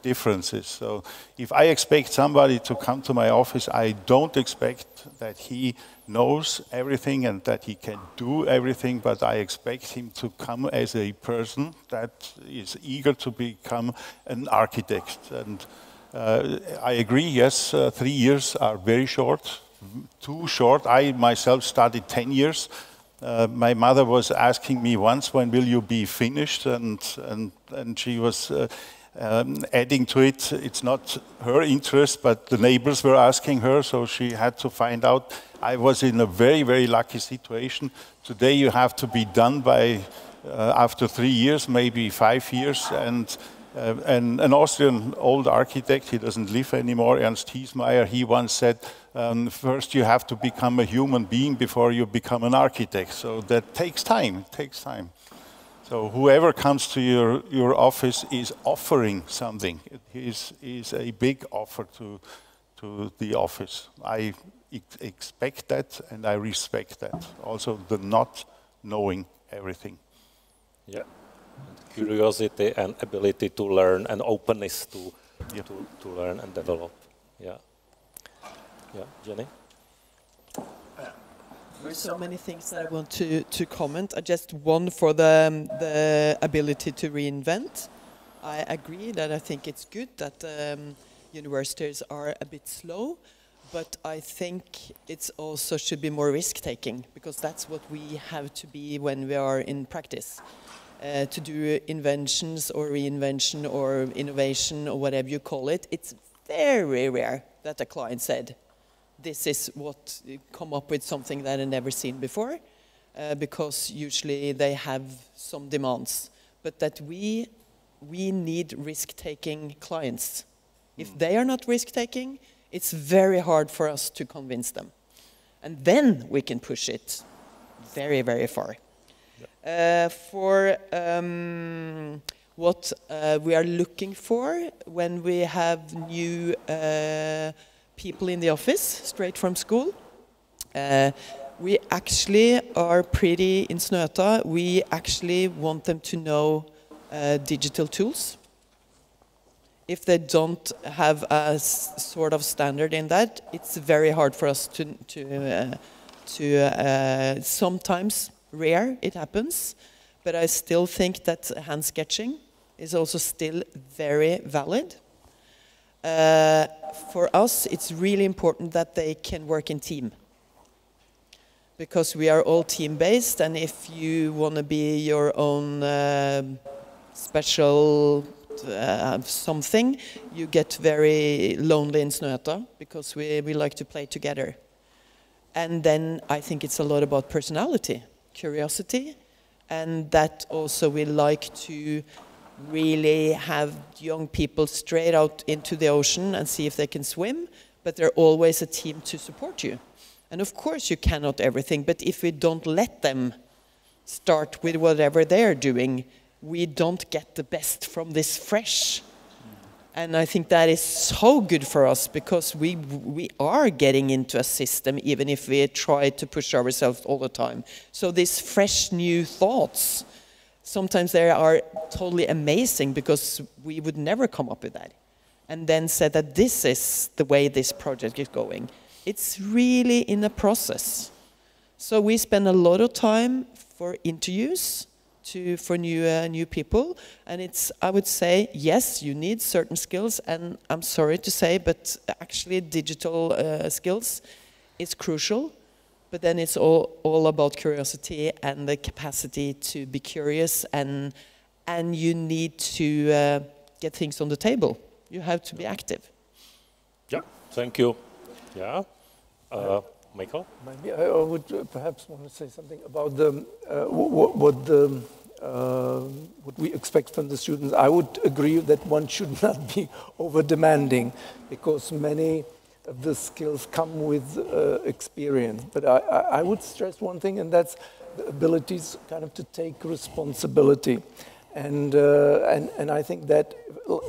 differences. So if I expect somebody to come to my office, I don't expect that he knows everything and that he can do everything, but I expect him to come as a person that is eager to become an architect. And I agree, yes, 3 years are very short too short. I myself studied 10 years. My mother was asking me once, when will you be finished? And she was adding to it, it's not her interest, but the neighbors were asking her, so she had to find out. I was in a very, very lucky situation. Today you have to be done by, after 3 years, maybe 5 years, and an Austrian old architect, he doesn't live anymore, Ernst Hiesmeyer, he once said, first you have to become a human being before you become an architect. So that takes time, it takes time. So whoever comes to your office is offering something. It is a big offer to the office. I expect that and I respect that. Also the not knowing everything. Yeah. Curiosity and ability to learn and openness to learn and develop. Yeah. Yeah, Jenny? There are so many things that I want to comment. Just one for the ability to reinvent. I agree that I think it's good that universities are a bit slow, but I think it's also should be more risk-taking, because that's what we have to be when we are in practice. To do inventions or reinvention or innovation or whatever you call it, it's very rare that a client said, this is what, come up with something that I've never seen before, because usually they have some demands. But that we need risk-taking clients. If they are not risk-taking, it's very hard for us to convince them. And then we can push it very, very far. For what we are looking for when we have new people in the office, straight from school. We actually are pretty in Snøta. We actually want them to know digital tools. If they don't have a sort of standard in that, it's very hard for us to sometimes, rare, it happens, but I still think that hand sketching is also still very valid. For us, it's really important that they can work in team, because we are all team-based, and if you want to be your own special something, you get very lonely in Snøta, because we like to play together. And then I think it's a lot about personality, curiosity, and that also we like to really have young people straight out into the ocean and see if they can swim, but they're always a team to support you. And of course you cannot everything, but if we don't let them start with whatever they're doing, we don't get the best from this fresh. And I think that is so good for us, because we are getting into a system, even if we try to push ourselves all the time. So these fresh new thoughts, sometimes they are totally amazing, because we would never come up with that. And then say that this is the way this project is going. It's really in a process. So we spend a lot of time for interviews for new people, and it's, I would say, yes, you need certain skills, and I'm sorry to say, but actually digital skills is crucial. But then it's all about curiosity and the capacity to be curious, and you need to get things on the table. You have to be active. Yeah, thank you. Yeah, Michael? Maybe I would perhaps want to say something about the what we expect from the students. I would agree that one should not be over-demanding, because many of the skills come with experience. But I would stress one thing, and that's the abilities kind of to take responsibility. And I think that,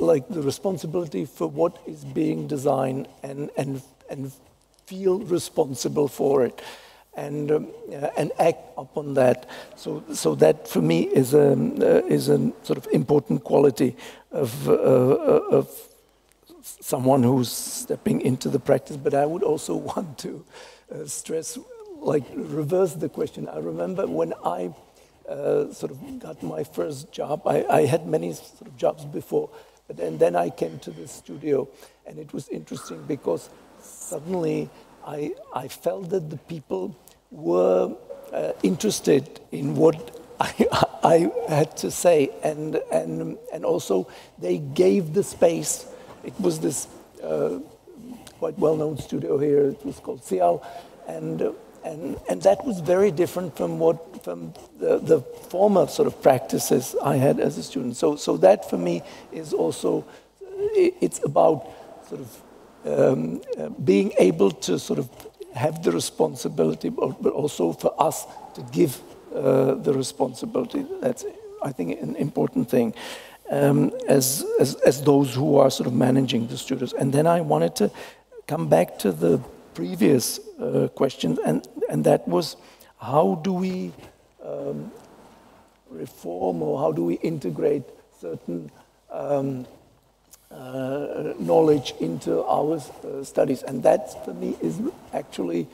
like, the responsibility for what is being designed and feel responsible for it, and act upon that. So that for me is a sort of important quality of someone who's stepping into the practice. But I would also want to stress, like, reverse the question. I remember when I sort of got my first job, I had many sort of jobs before, but then I came to the studio, and it was interesting because suddenly I felt that the people were interested in what I had to say, and also they gave the space. It was this quite well-known studio here. It was called Cial, and that was very different from the former sort of practices I had as a student. So that for me is also, it's about sort of being able to sort of have the responsibility, but also for us to give the responsibility. That's, I think, an important thing as those who are sort of managing the studios. And then I wanted to come back to the previous question, and that was, how do we reform, or how do we integrate certain knowledge into our studies? And that, for me, is actually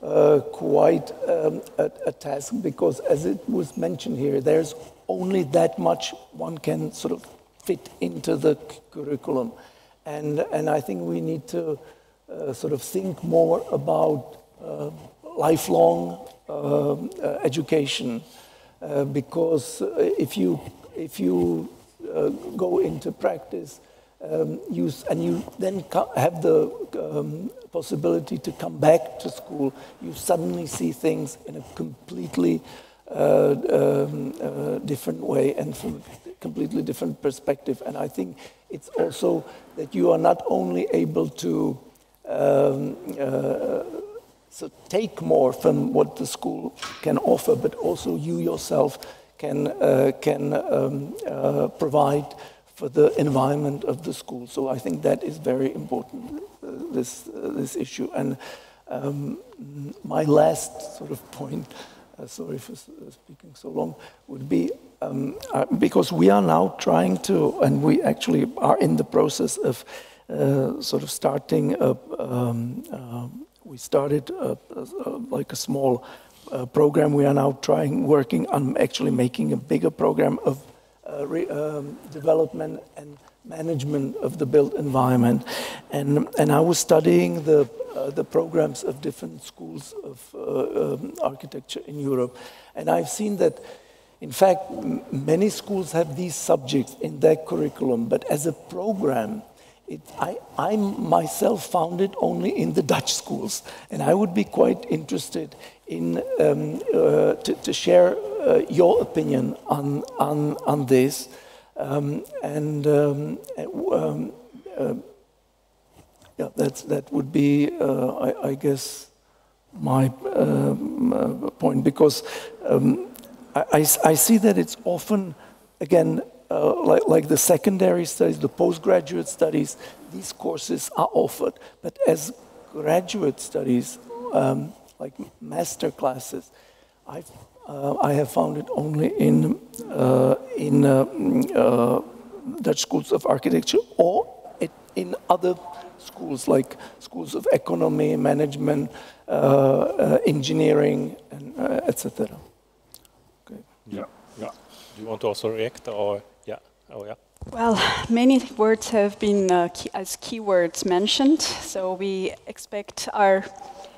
quite a task, because, as it was mentioned here, there's only that much one can sort of fit into the curriculum. And I think we need to sort of think more about lifelong education, because if you go into practice, you then have the possibility to come back to school, you suddenly see things in a completely different way and from a completely different perspective. And I think it's also that you are not only able to so take more from what the school can offer, but also you yourself can provide for the environment of the school. So I think that is very important, this issue. And my last sort of point, sorry for speaking so long, would be, because we are now trying to, and we actually are in the process of sort of starting we started like a small program. We are now working on actually making a bigger program of development and management of the built environment. And I was studying the programs of different schools of architecture in Europe. And I've seen that, in fact, many schools have these subjects in their curriculum, but as a program, I myself found it only in the Dutch schools, and I would be quite interested in to share your opinion on this. Yeah, that would be, I guess, my point, because I see that it's often, again, like the secondary studies, the postgraduate studies, these courses are offered. But as graduate studies, like master classes, I have found it only in Dutch schools of architecture, or in other schools, like schools of economy, management, engineering, and etc. Okay. Yeah. Do you want to also react, or? Oh, yeah. Well, many words have been as keywords mentioned, so we expect our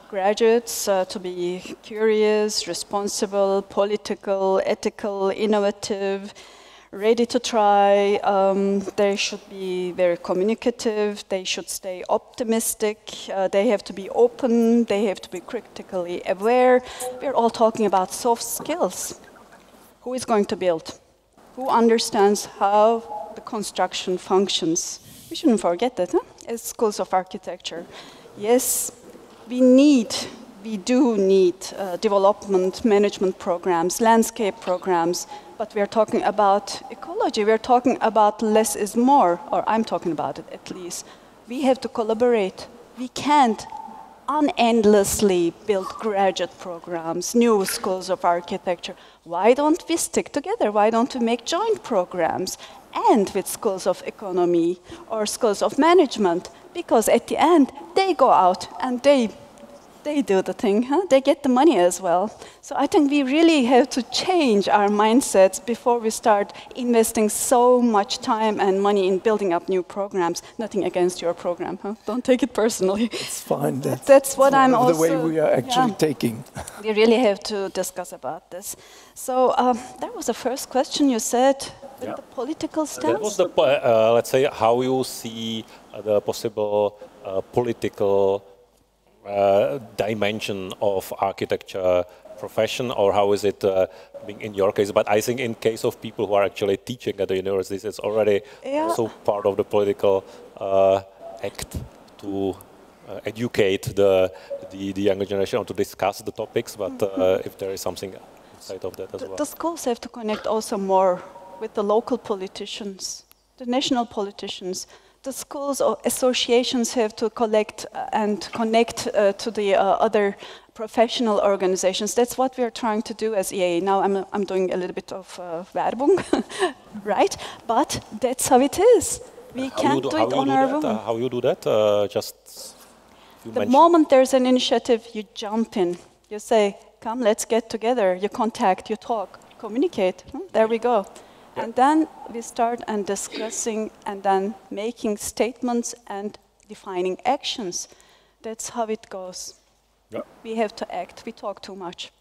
graduates to be curious, responsible, political, ethical, innovative, ready to try. They should be very communicative, they should stay optimistic, they have to be open, they have to be critically aware. We're all talking about soft skills. Who is going to build? Who understands how the construction functions? We shouldn't forget that, as schools of architecture. Yes, we do need development management programs, landscape programs, but we're talking about ecology, we're talking about less is more, or I'm talking about it at least. We have to collaborate. We can't unendlessly build graduate programs, new schools of architecture. Why don't we stick together? Why don't we make joint programs and with schools of economy or schools of management? Because at the end, they go out and they they do the thing, huh? They get the money as well. So I think we really have to change our mindsets before we start investing so much time and money in building up new programs. Nothing against your program, huh? Don't take it personally. It's fine. That's what I'm also... the way we are actually taking. We really have to discuss about this. So that was the first question you said, with the political stance? That was the, let's say, how you see the possible political dimension of architecture profession, or how is it being in your case? But I think in case of people who are actually teaching at the universities, it's already also part of the political act to educate the younger generation or to discuss the topics, but if there is something outside of that as well. The schools have to connect also more with the local politicians, the national politicians. The schools or associations have to collect and connect to the other professional organizations. That's what we are trying to do as EAAE. Now I'm doing a little bit of Werbung, right? But that's how it is. We can't do it on our own. How you do that? The moment there's an initiative, you jump in. You say, come, let's get together. You contact, you talk, communicate. There we go. Yeah. And then we start and discussing and then making statements and defining actions. That's how it goes. Yeah. We have to act. We talk too much.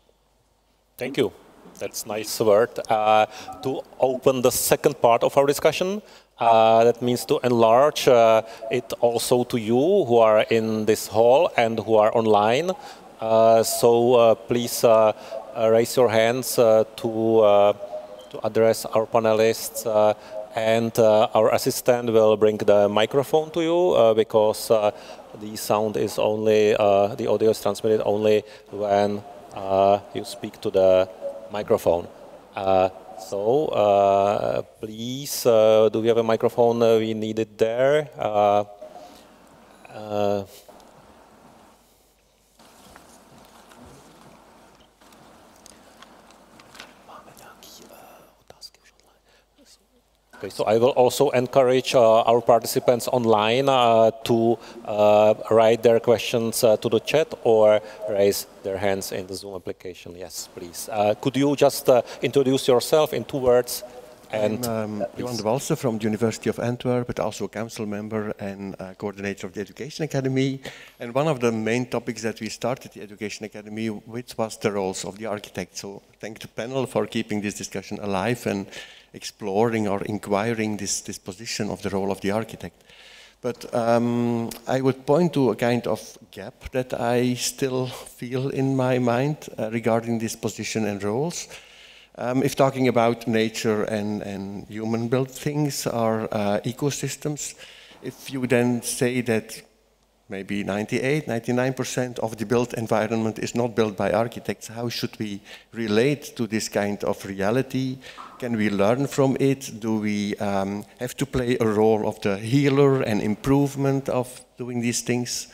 Thank you. That's a nice word. To open the second part of our discussion, that means to enlarge it also to you who are in this hall and who are online. So please raise your hands to address our panelists, and our assistant will bring the microphone to you because the sound is only, the audio is transmitted only when you speak to the microphone. So please, do we have a microphone? We need it there. Okay, so I will also encourage our participants online to write their questions to the chat or raise their hands in the Zoom application. Yes, please. Could you just introduce yourself in 2 words? And I'm Johan Dworzak from the University of Antwerp, but also a council member and coordinator of the Education Academy. And one of the main topics that we started the Education Academy with was the roles of the architect. So thank the panel for keeping this discussion alive and exploring or inquiring this position of the role of the architect. But I would point to a kind of gap that I still feel in my mind regarding this position and roles. If talking about nature and human-built things or ecosystems, if you then say that maybe 99% of the built environment is not built by architects, how should we relate to this kind of reality? Can we learn from it? Do we have to play a role of the healer and improvement of doing these things?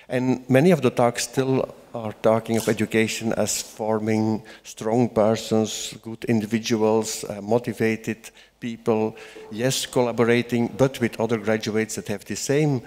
And many of the talks still are talking of education as forming strong persons, good individuals, motivated people, yes, collaborating, but with other graduates that have the same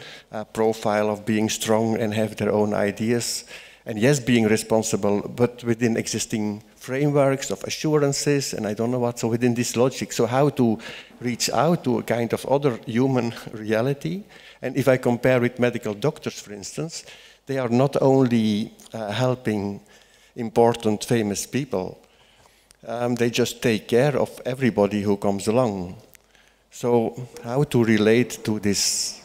profile of being strong and have their own ideas. And yes, being responsible, but within existing frameworks of assurances, and I don't know what, so within this logic. So how to reach out to a kind of other human reality. And if I compare with medical doctors, for instance, they are not only helping important, famous people, they just take care of everybody who comes along. So how to relate to this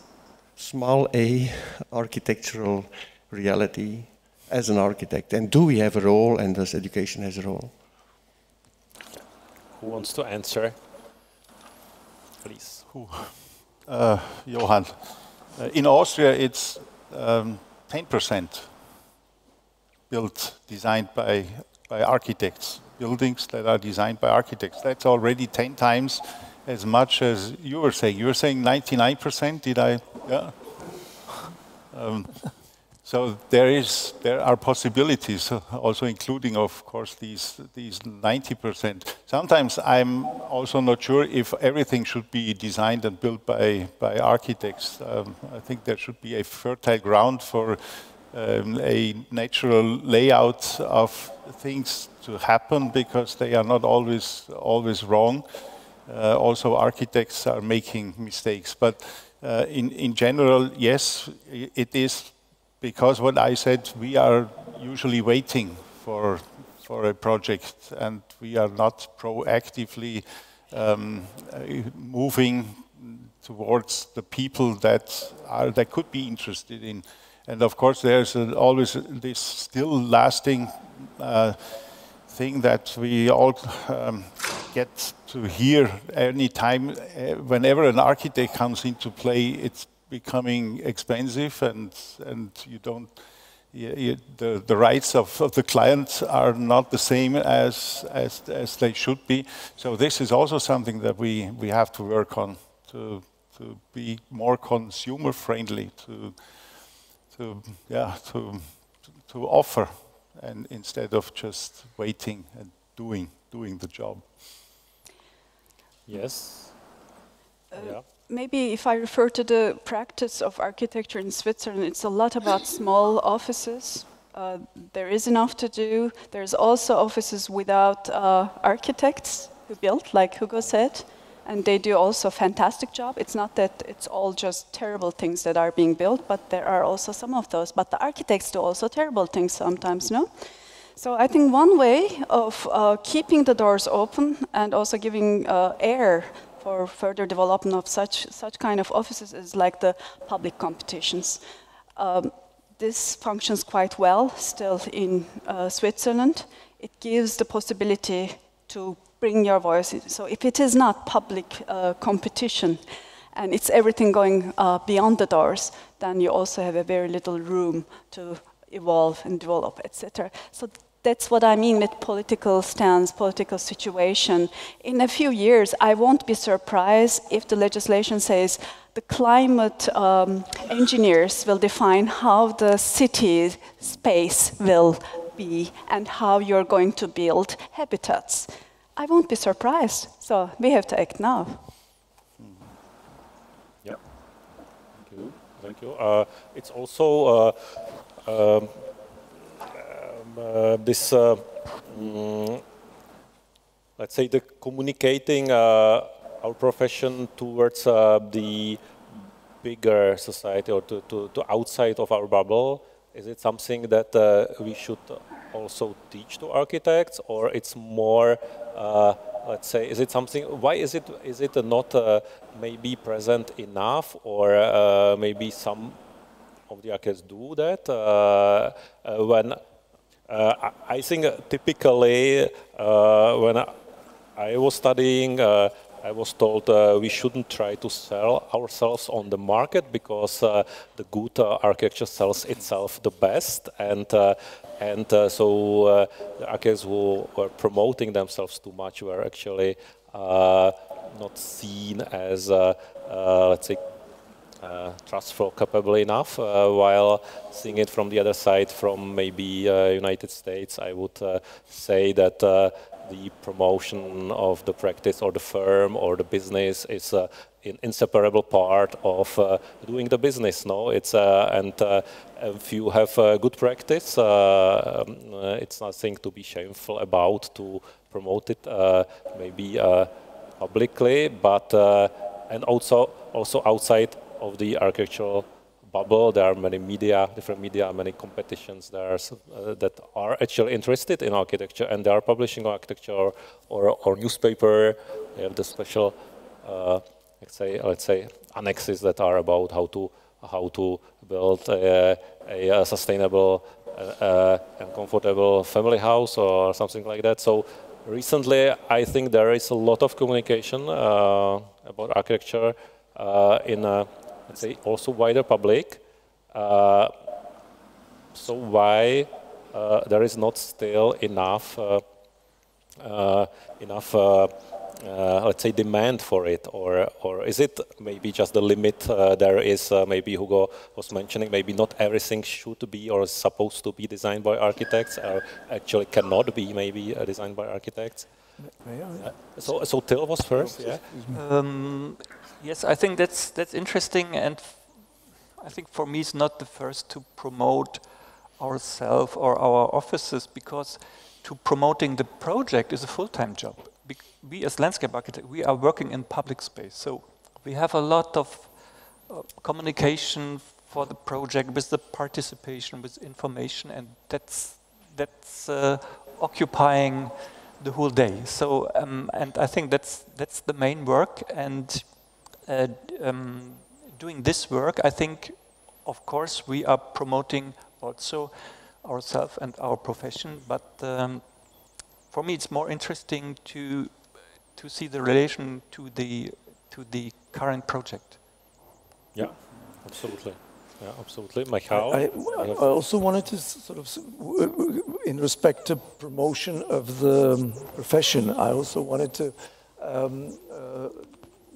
small a architectural reality as an architect? And do we have a role, and does education has a role? Who wants to answer? Please. Johan. In Austria, it's 10% built, designed by architects. Buildings that are designed by architects. That's already 10 times as much as you were saying. You were saying 99%, did I? Yeah. So there are possibilities, also including, of course, these 90%. Sometimes I'm also not sure if everything should be designed and built by architects. I think there should be a fertile ground for a natural layout of things to happen, because they are not always wrong. Also, architects are making mistakes, but in general, yes, it is, because what I said, we are usually waiting for a project, and we are not proactively moving towards the people that could be interested in. And of course, there's always this still lasting thing that we all get to hear any time. Whenever an architect comes into play, it's becoming expensive, and you don't. The rights of the client are not the same as they should be. So this is also something that we have to work on to be more consumer friendly, to offer, and instead of just waiting and doing the job. Yes. Yeah. Maybe if I refer to the practice of architecture in Switzerland, it's a lot about small offices. There is enough to do. There's also offices without architects who build, like Hugo said, and they do also a fantastic job. It's not that it's all just terrible things that are being built, but there are also some of those. But the architects do also terrible things sometimes, no? So I think one way of keeping the doors open and also giving air for further development of such kind of offices is like the public competitions. This functions quite well still in Switzerland. It gives the possibility to bring your voice in. So if it is not public competition and it's everything going beyond the doors, then you also have a very little room to evolve and develop, etc. So that's what I mean with political stance, political situation. In a few years, I won't be surprised if the legislation says the climate engineers will define how the city space will be and how you're going to build habitats. I won't be surprised. So we have to act now. Yeah. Thank you. It's also this, let's say, the communicating our profession towards the bigger society, or to outside of our bubble. Is it something that we should also teach to architects, or it's more, let's say, is it something? Why is it not maybe present enough, or maybe some of the architects do that when? I think typically when I was studying, I was told we shouldn't try to sell ourselves on the market, because the good architecture sells itself the best, and so the architects who were promoting themselves too much were actually not seen as, let's say, trustful, capable enough, while seeing it from the other side, from maybe United States, I would say that the promotion of the practice or the firm or the business is an inseparable part of doing the business. No, it's and if you have good practice, it's nothing to be shameful about to promote it, maybe publicly, but and also outside of the architectural bubble, there are many media, different media, many competitions there that are actually interested in architecture, and they are publishing architecture or newspaper. They have the special, let's say, annexes that are about how to build a sustainable and comfortable family house or something like that. So recently, I think there is a lot of communication about architecture in let's say, also wider public. So why there is not still enough, let's say, demand for it, or is it maybe just the limit there is? Maybe Hugo was mentioning, maybe not everything should be or is supposed to be designed by architects, or actually cannot be maybe designed by architects. So Till was first, yeah. Yes, I think that's interesting, and I think for me it's not the first to promote ourselves or our offices, because to promoting the project is a full-time job. We as landscape architects, we are working in public space, so we have a lot of communication for the project with the participation, with information, and that's occupying the whole day. So, and I think that's the main work. And doing this work, I think, of course, we are promoting also ourselves and our profession. But for me, it's more interesting to see the relation to the current project. Yeah, absolutely. Yeah, absolutely. Michal? I also wanted to sort of, in respect to promotion of the profession, I also wanted to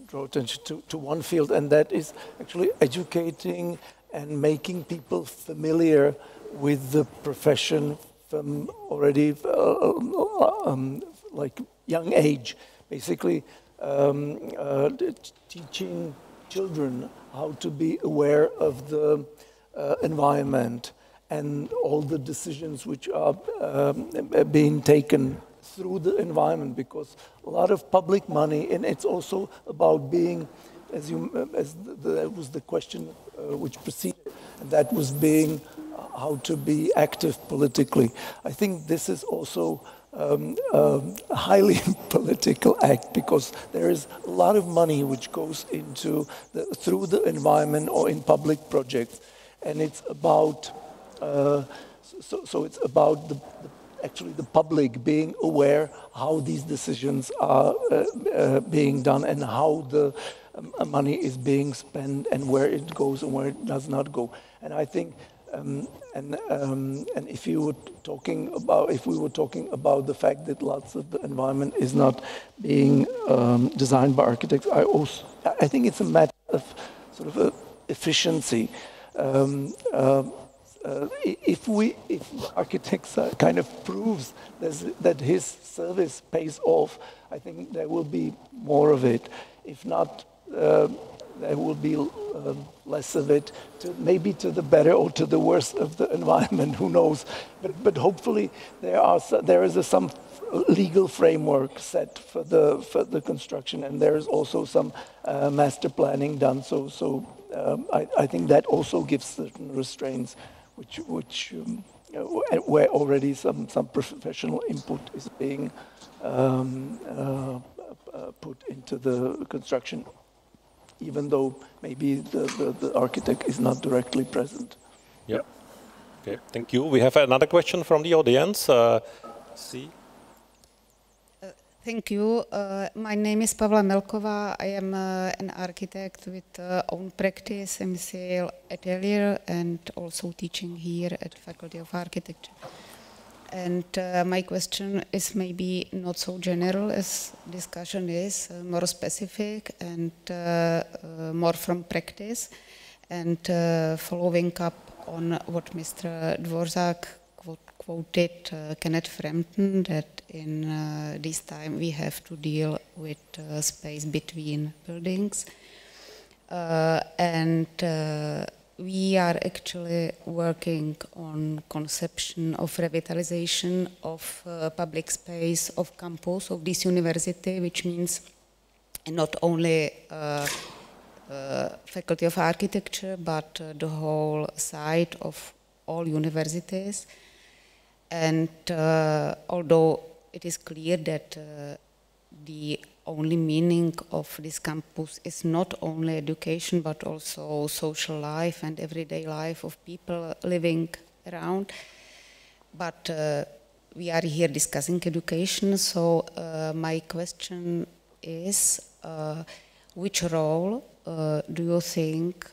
draw attention to one field, and that is actually educating and making people familiar with the profession from already like young age. Basically, teaching children how to be aware of the environment and all the decisions which are being taken through the environment, because a lot of public money, and it's also about being, that was the question which preceded, and that was being how to be active politically. I think this is also a highly political act, because there is a lot of money which goes into through the environment or in public projects, and it's about so it's about actually the public being aware how these decisions are being done and how the money is being spent and where it goes and where it does not go. And I think. And if we were talking about the fact that lots of the environment is not being designed by architects, I think it's a matter of sort of efficiency. If architects kind of proves that his service pays off, I think there will be more of it. If not, there will be less of it, maybe to the better or to the worse of the environment, who knows. But hopefully there is some legal framework set for the construction, and there is also some master planning done. So I think that also gives certain restraints, which where already some professional input is being put into the construction, even though maybe the architect is not directly present. Yeah. Okay, thank you. We have another question from the audience. See. Thank you. My name is Pavla Melková. I am an architect with own practice, MCL atelier, and also teaching here at Faculty of Architecture. And my question is maybe not so general as discussion is, more specific and more from practice. And following up on what Mr. Dworzak quoted Kenneth Frampton, that in this time we have to deal with space between buildings. We are actually working on conception of revitalization of public space of campus of this university, which means not only Faculty of Architecture, but the whole site of all universities. And although it is clear that the only meaning of this campus is not only education, but also social life and everyday life of people living around. But we are here discussing education, so my question is, which role do you think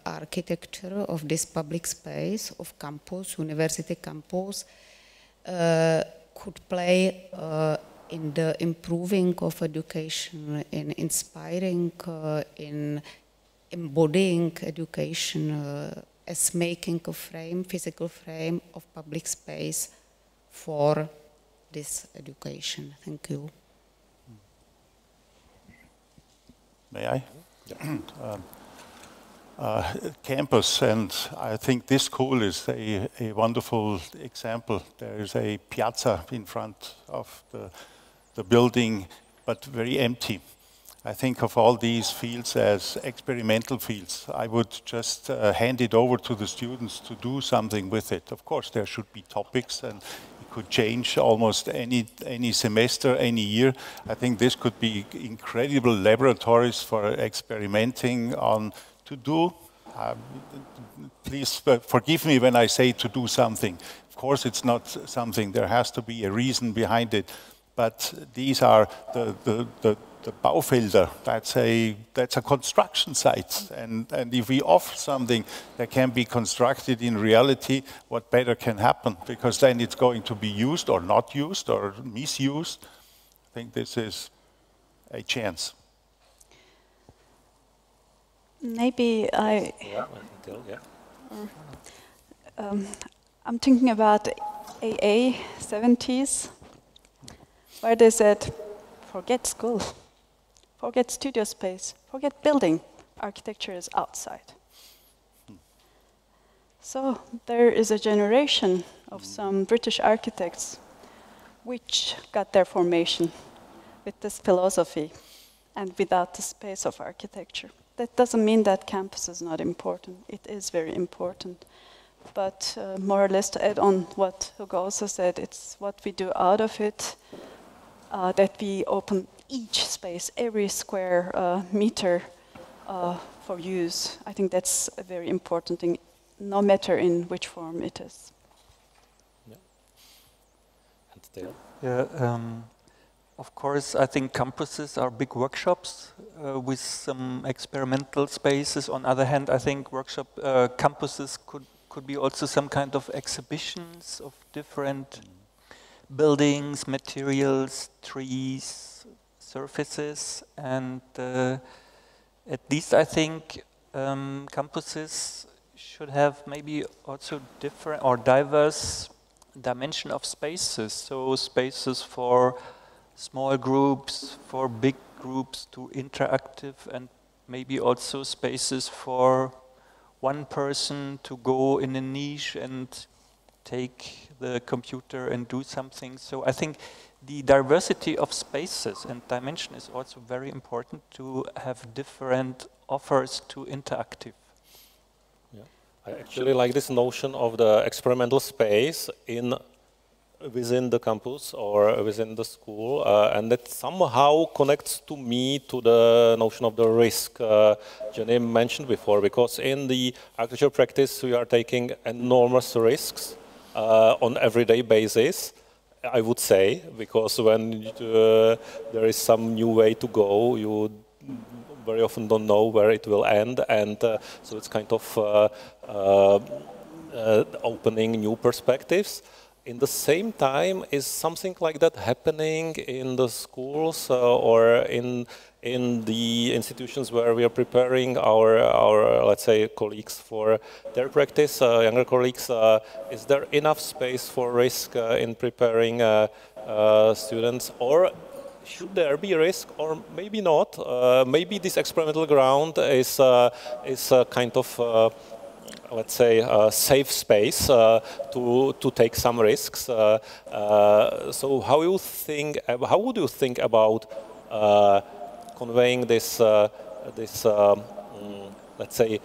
architecture of this public space of campus, university campus, could play in the improving of education, in inspiring, in embodying education as making a frame, physical frame of public space for this education? Thank you. May I? campus, and I think this school is a wonderful example. There is a piazza in front of the building, but very empty. I think of all these fields as experimental fields. I would just hand it over to the students to do something with it. Of course, there should be topics, and it could change almost any semester, any year. I think this could be incredible laboratories for experimenting on to do. Please forgive me when I say to do something. Of course, it's not something. There has to be a reason behind it. But these are the Baufelder. That's a construction site. And if we offer something that can be constructed in reality, what better can happen? Because then it's going to be used or not used or misused. I think this is a chance. Maybe I... Yeah, yeah. I'm thinking about EAAE 70s, where they said, forget school, forget studio space, forget building, architecture is outside. So there is a generation of some British architects which got their formation with this philosophy and without the space of architecture. That doesn't mean that campus is not important. It is very important. But more or less to add on what Hugo also said, it's what we do out of it, that we open each space, every square meter for use. I think that's a very important thing, no matter in which form it is. Yeah. And still? Yeah, of course, I think campuses are big workshops with some experimental spaces. On the other hand, I think campuses could be also some kind of exhibitions of different buildings, materials, trees, surfaces, and at least I think campuses should have maybe also different or diverse dimension of spaces. So spaces for small groups, for big groups to interactive, and maybe also spaces for one person to go in a niche and take the computer and do something. So I think the diversity of spaces and dimension is also very important to have different offers to interactive. Yeah. I actually like this notion of the experimental space within the campus or within the school, and that somehow connects to me to the notion of the risk Jenny mentioned before, because in the architecture practice we are taking enormous risks on everyday basis, I would say, because when there is some new way to go, you very often don't know where it will end, and so it's kind of opening new perspectives. In the same time, is something like that happening in the schools or in the institutions where we are preparing our let's say colleagues for their practice, younger colleagues? Is there enough space for risk in preparing students, or should there be risk, or maybe not? Maybe this experimental ground is a kind of let's say, safe space to take some risks. So how would you think about conveying this, let's say,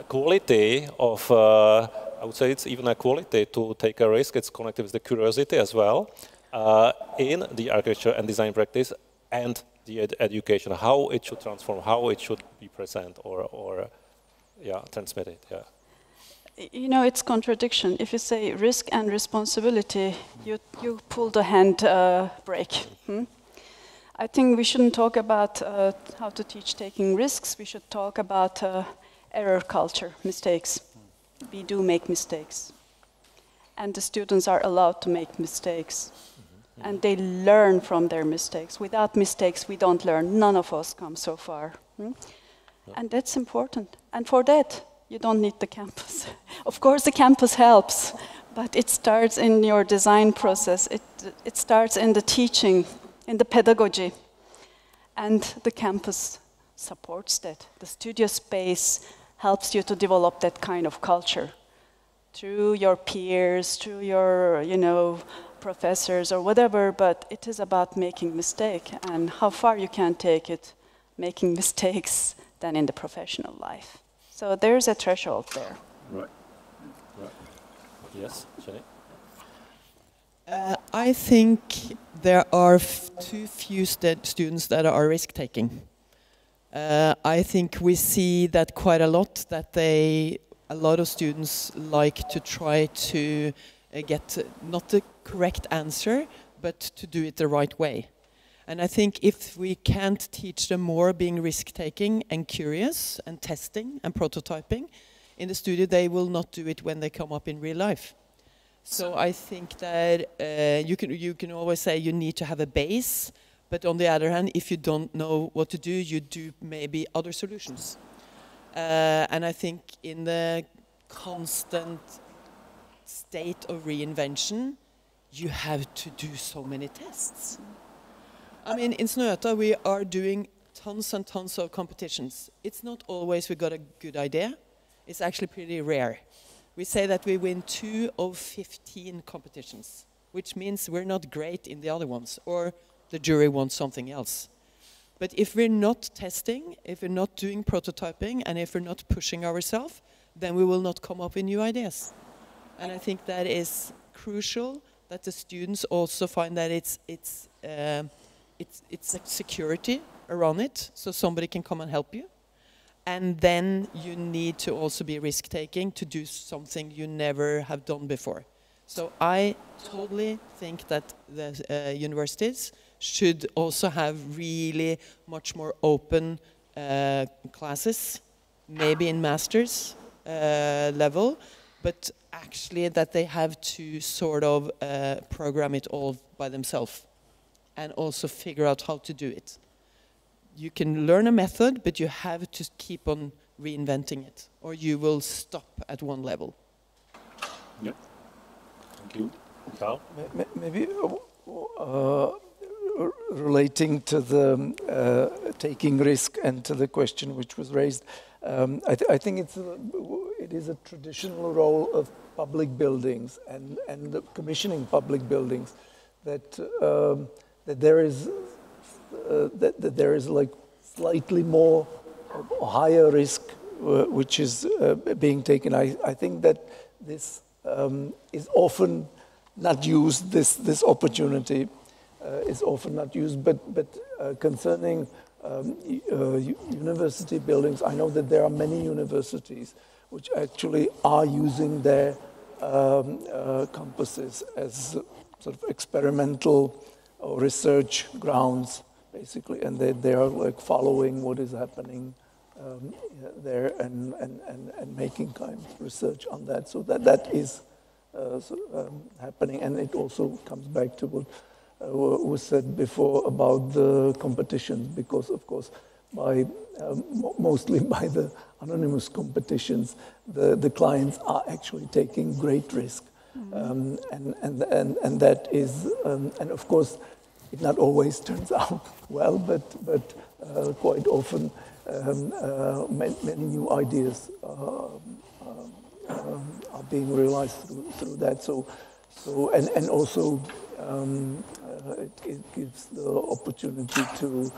quality of, I would say it's even a quality to take a risk, it's connected with the curiosity as well, in the architecture and design practice and the education, how it should transform, how it should be present or yeah, transmit it, yeah. You know, it's contradiction. If you say risk and responsibility, you pull the hand brake. I think we shouldn't talk about how to teach taking risks. We should talk about error culture, mistakes. We do make mistakes. And the students are allowed to make mistakes. And they learn from their mistakes. Without mistakes, we don't learn. None of us come so far. And that's important. And for that, you don't need the campus. Of course, the campus helps, but it starts in your design process. It starts in the teaching, in the pedagogy. And the campus supports that. The studio space helps you to develop that kind of culture through your peers, through your, you know, professors or whatever, but it is about making mistake and how far you can take it, making mistakes than in the professional life. So there's a threshold there. Right. Right. Yes, Jenny? I think there are too few students that are risk-taking. I think we see that quite a lot, that a lot of students like to try to get not the correct answer, but to do it the right way. And I think if we can't teach them more being risk-taking and curious and testing and prototyping in the studio, they will not do it when they come up in real life. So I think that you can always say you need to have a base, but on the other hand, if you don't know what to do, you do maybe other solutions. And I think in the constant state of reinvention, you have to do so many tests. I mean, in Snøhetta, we are doing tons and tons of competitions. It's not always we got a good idea. It's actually pretty rare. We say that we win 2 of 15 competitions, which means we're not great in the other ones, or the jury wants something else. But if we're not testing, if we're not doing prototyping, and if we're not pushing ourselves, then we will not come up with new ideas. And I think that is crucial, that the students also find that it's a security around it, so somebody can come and help you. And then you need to also be risk-taking to do something you never have done before. So I totally think that the universities should also have really much more open classes, maybe in master's level, but actually that they have to sort of program it all by themselves and also figure out how to do it. You can learn a method, but you have to keep on reinventing it, or you will stop at one level. Yeah. Thank you. Michal? Maybe relating to the taking risk and to the question which was raised, I think it is a traditional role of public buildings and commissioning public buildings that there is like slightly more higher risk which is being taken. I think that this is often not used. This opportunity is often not used. But concerning university buildings, I know that there are many universities which actually are using their campuses as sort of experimental or research grounds, basically, and they are like following what is happening there and making kind of research on that. So that is happening, and it also comes back to what was said before about the competitions, because of course mostly by the anonymous competitions, the clients are actually taking great risk. And that is, and of course, it not always turns out well, but quite often many new ideas are being realized through that. So and also it gives the opportunity to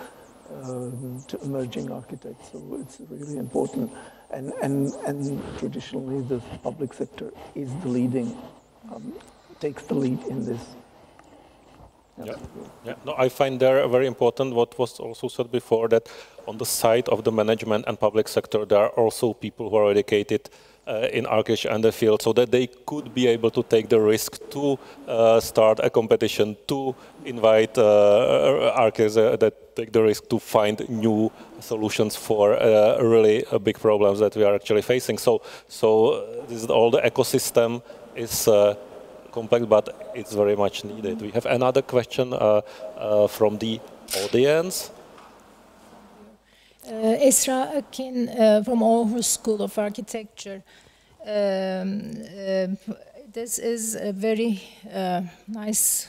emerging architects. So it's really important. And traditionally, the public sector is the leading. Takes the lead in this. Yeah. No, I find there very important what was also said before, that on the side of the management and public sector, there are also people who are educated in architecture and the field, so that they could be able to take the risk to start a competition, to invite architects that take the risk to find new solutions for really big problems that we are actually facing. So this is all the ecosystem is complex, but it's very much needed. We have another question from the audience. Esra Akin from Aarhus School of Architecture. This is a very nice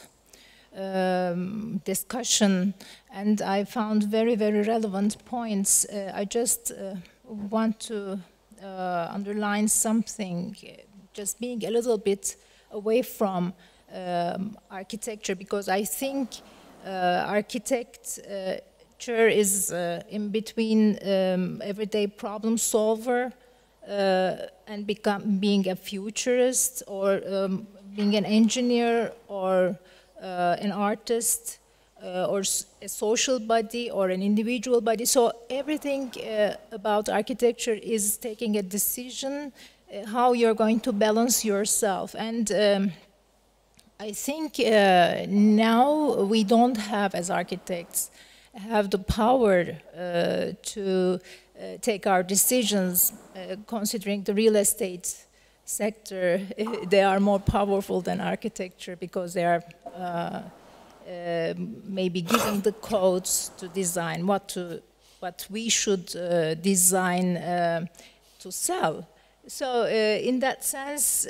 discussion, and I found very, very relevant points. I just want to underline something, just being a little bit away from architecture, because I think architecture is in between everyday problem solver and being a futurist, or being an engineer, or an artist, or a social body, or an individual body. So everything about architecture is taking a decision how you're going to balance yourself. And I think now we don't have, as architects, have the power to take our decisions, considering the real estate sector. They are more powerful than architecture, because they are maybe giving the codes to design what we should design to sell. So in that sense,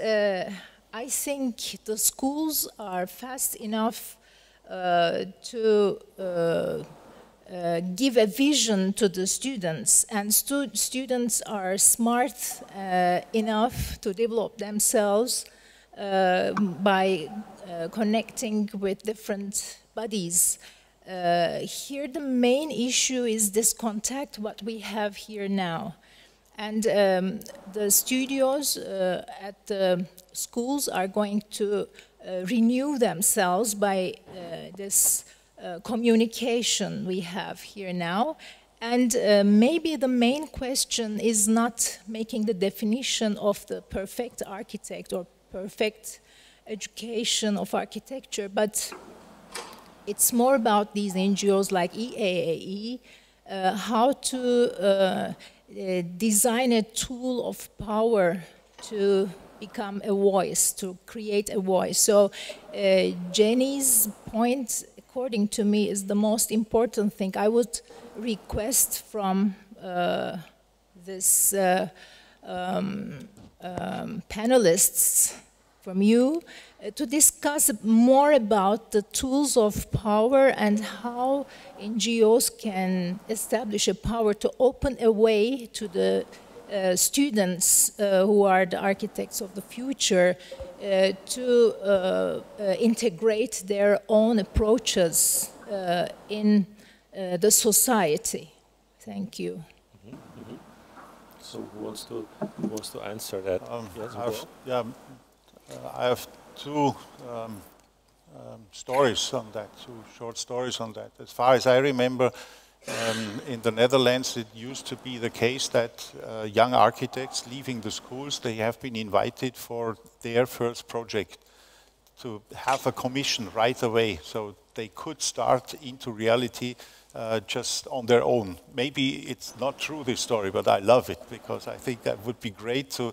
I think the schools are fast enough to give a vision to the students, and students are smart enough to develop themselves by connecting with different bodies. Here the main issue is this contact, what we have here now. And the studios at the schools are going to renew themselves by this communication we have here now. And maybe the main question is not making the definition of the perfect architect or perfect education of architecture, but it's more about these NGOs like EAAE, how to design a tool of power to become a voice, to create a voice. So Jenny's point, according to me, is the most important thing. I would request from this panelists, from you, to discuss more about the tools of power and how NGOs can establish a power to open a way to the students who are the architects of the future to integrate their own approaches in the society. Thank you. So who wants to answer that? Yes, I have two stories on that, two short stories on that. As far as I remember, in the Netherlands, it used to be the case that young architects leaving the schools, they have been invited for their first project to have a commission right away, so they could start into reality just on their own. Maybe it's not true, this story, but I love it, because I think that would be great to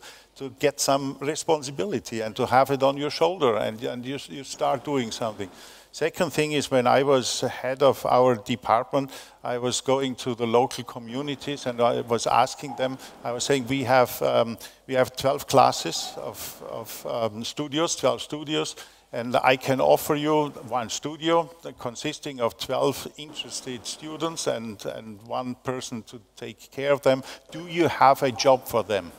get some responsibility and to have it on your shoulder, and you start doing something. Second thing is, when I was head of our department, I was going to the local communities and I was asking them, I was saying, we have 12 classes of studios, 12 studios, and I can offer you one studio consisting of 12 interested students and one person to take care of them. Do you have a job for them?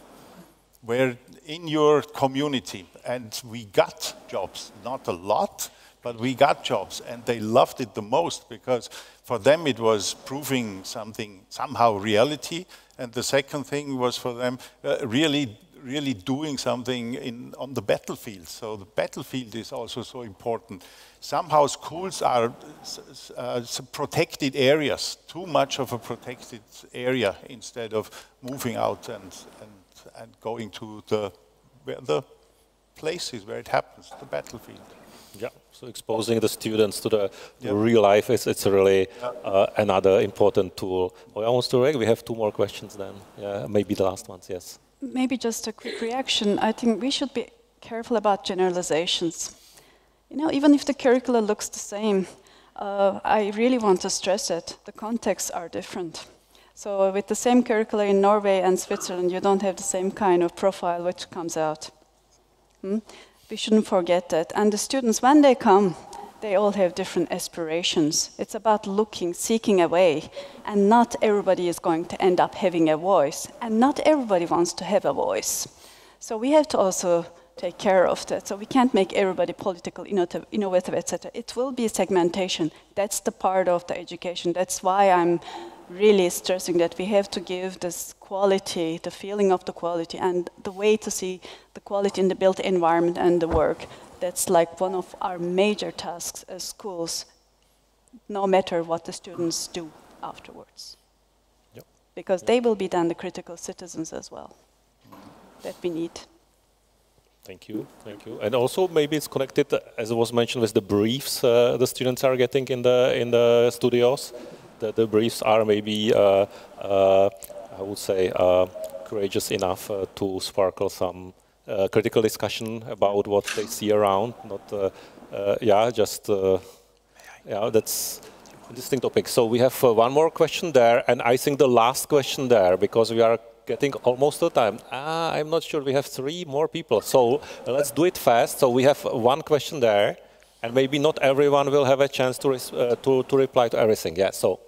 Where in your community? And we got jobs, not a lot, but we got jobs, and they loved it the most, because for them it was proving something, somehow reality, and the second thing was for them really doing something on the battlefield. So the battlefield is also so important. Somehow schools are protected areas, too much of a protected area, instead of moving out and going to the places where it happens, the battlefield. Yeah, so exposing the students to the real life, it's really another important tool. Oya wants to react. We have two more questions then. Yeah, maybe the last ones, yes. Maybe just a quick reaction. I think we should be careful about generalizations. You know, even if the curricula looks the same, I really want to stress it. The contexts are different. So with the same curricula in Norway and Switzerland, you don't have the same kind of profile which comes out. We shouldn't forget that. And the students, when they come, they all have different aspirations. It's about looking, seeking a way, and not everybody is going to end up having a voice, and not everybody wants to have a voice. So we have to also take care of that. So we can't make everybody political, innovative, etc. It will be segmentation. That's the part of the education. That's why I'm really stressing that we have to give this quality, the feeling of the quality, and the way to see the quality in the built environment and the work. That's like one of our major tasks as schools, no matter what the students do afterwards. Yep. Because they will be then the critical citizens as well that we need. Thank you, thank you. And also maybe it's connected, as was mentioned, with the briefs the students are getting in the studios. The briefs are maybe, I would say, courageous enough to sparkle some critical discussion about what they see around. Not, that's an interesting topic. So we have one more question there, and I think the last question there, because we are getting almost to time. I'm not sure, we have 3 more people, so let's do it fast. So we have one question there, and maybe not everyone will have a chance to reply to everything. Yeah, so.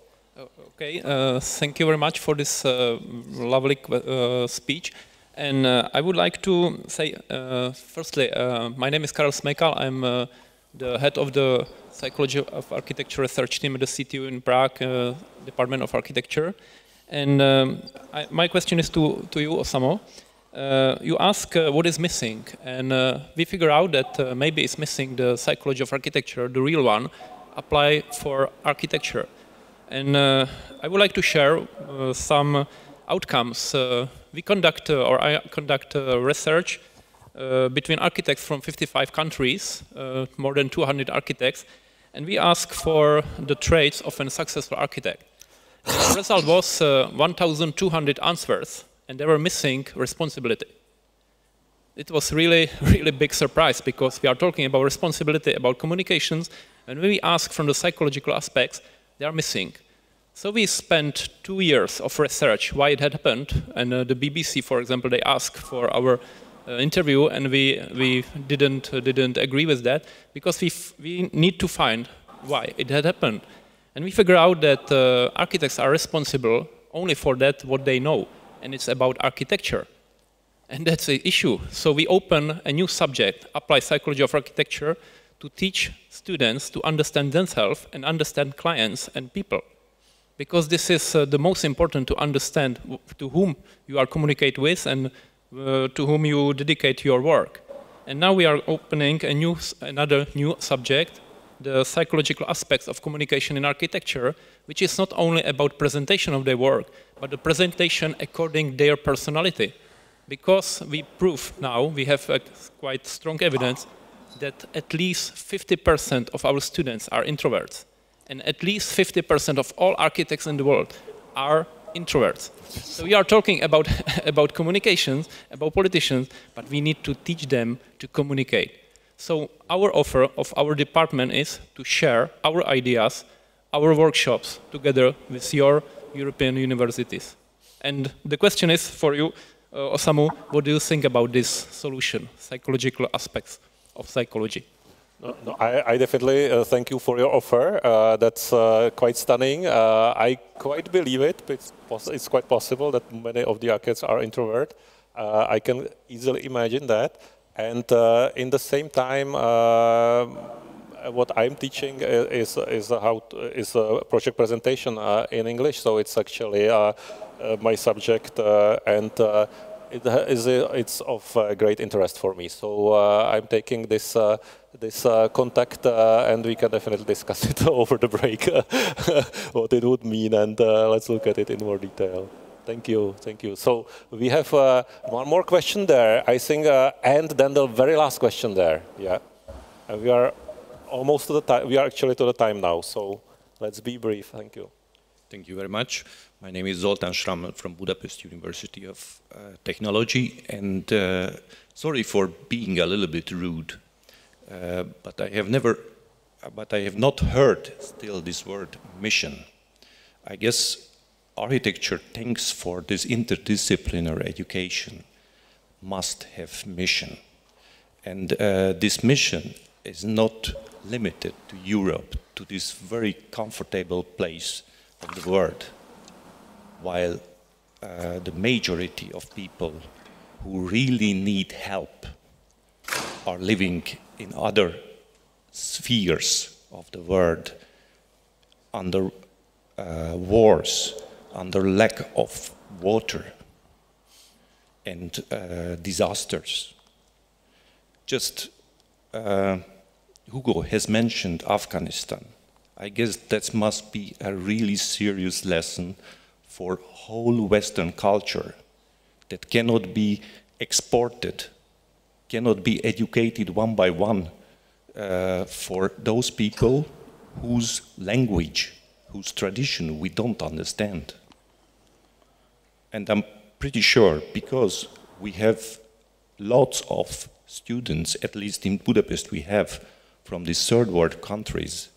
Okay, thank you very much for this lovely speech. And I would like to say, firstly, my name is Karel Smejkal. I'm the head of the Psychology of Architecture research team at the CTU in Prague, Department of Architecture. And my question is to you, Osamo. You ask what is missing, and we figure out that maybe it's missing the psychology of architecture, the real one, apply for architecture. And I would like to share some outcomes. I conduct research between architects from 55 countries, more than 200 architects, and we ask for the traits of a successful architect. The result was 1,200 answers, and they were missing responsibility. It was really, really big surprise, because we are talking about responsibility, about communications, and when we ask from the psychological aspects, they are missing. So we spent 2 years of research why it had happened, and the BBC, for example, they asked for our interview, and we didn't agree with that, because we need to find why it had happened. And we figure out that architects are responsible only for that what they know, and it's about architecture. And that's the issue. So we open a new subject, apply psychology of architecture, to teach students to understand themselves and understand clients and people. Because this is the most important, to understand to whom you are communicate with and to whom you dedicate your work. And now we are opening another new subject, the psychological aspects of communication in architecture, which is not only about presentation of their work, but the presentation according to their personality. Because we prove now, we have quite strong evidence that at least 50% of our students are introverts. And at least 50% of all architects in the world are introverts. So we are talking about communications, about politicians, but we need to teach them to communicate. So our offer of our department is to share our ideas, our workshops, together with your European universities. And the question is for you, Osamu, what do you think about this solution, psychological aspects of psychology? No, I definitely thank you for your offer. That's quite stunning. I quite believe it. It's quite possible that many of the architects are introvert. I can easily imagine that. And in the same time, what I'm teaching is a project presentation in English. So it's actually my subject, and it's of great interest for me. So I'm taking this contact, and we can definitely discuss it over the break, what it would mean, and let's look at it in more detail. Thank you, thank you. So we have one more question there, I think, and then the very last question there. Yeah, and we are almost to the time. We are actually to the time now. So let's be brief. Thank you. Thank you very much. My name is Zoltán Schrammel from Budapest University of Technology, and sorry for being a little bit rude, but I have not heard still this word mission. I guess architecture, thanks for this interdisciplinary education, must have mission, and this mission is not limited to Europe, to this very comfortable place of the world, while the majority of people who really need help are living in other spheres of the world, under wars, under lack of water and disasters. Just Hugo has mentioned Afghanistan. I guess that must be a really serious lesson for whole Western culture that cannot be exported, cannot be educated one by one for those people whose language, whose tradition we don't understand. And I'm pretty sure, because we have lots of students, at least in Budapest we have, from these third world countries,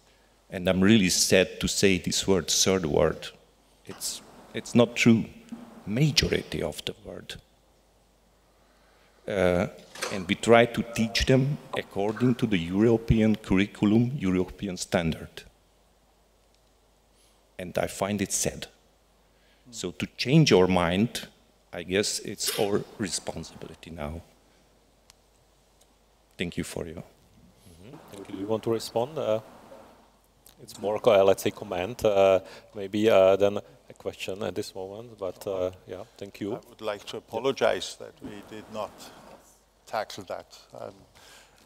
and I'm really sad to say this word, third world. It's not true. Majority of the world. And we try to teach them according to the European curriculum, European standard. And I find it sad. So to change our mind, I guess it's our responsibility now. Thank you for you. Thank you. Do you want to respond? It's more, let's say, comment, maybe then a question at this moment, but yeah, thank you. I would like to apologize that we did not tackle that.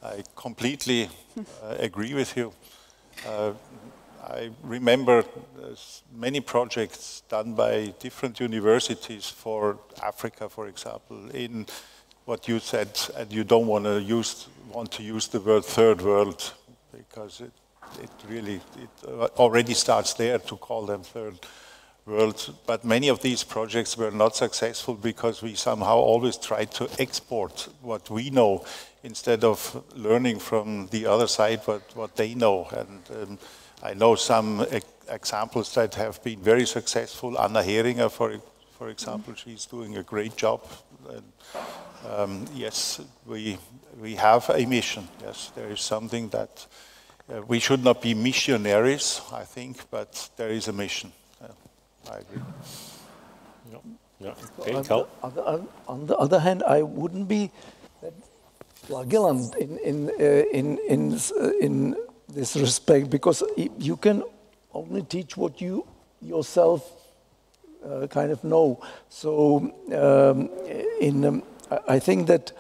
I completely agree with you. I remember many projects done by different universities for Africa, for example, in what you said, and you don't want to use the word third world, because it really already starts there to call them third world. But many of these projects were not successful because we somehow always tried to export what we know instead of learning from the other side what they know. And I know some examples that have been very successful. Anna Heringer, for example, she's doing a great job. And, yes, we have a mission. Yes, there is something that we should not be missionaries, I think, but there is a mission. I agree. Yeah. Okay, on the other hand, I wouldn't be that flagellant in this respect, because you can only teach what you yourself kind of know. So I think that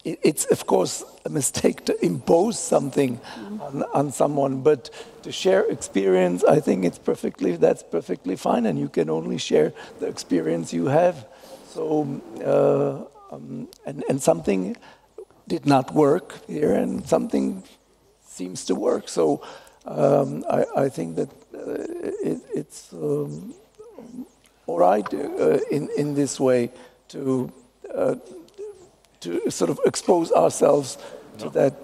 it's of course a mistake to impose something on someone, but to share experience, I think that's perfectly fine, and you can only share the experience you have. So and something did not work here, and something seems to work. So I think that it's all right in this way to sort of expose ourselves to that,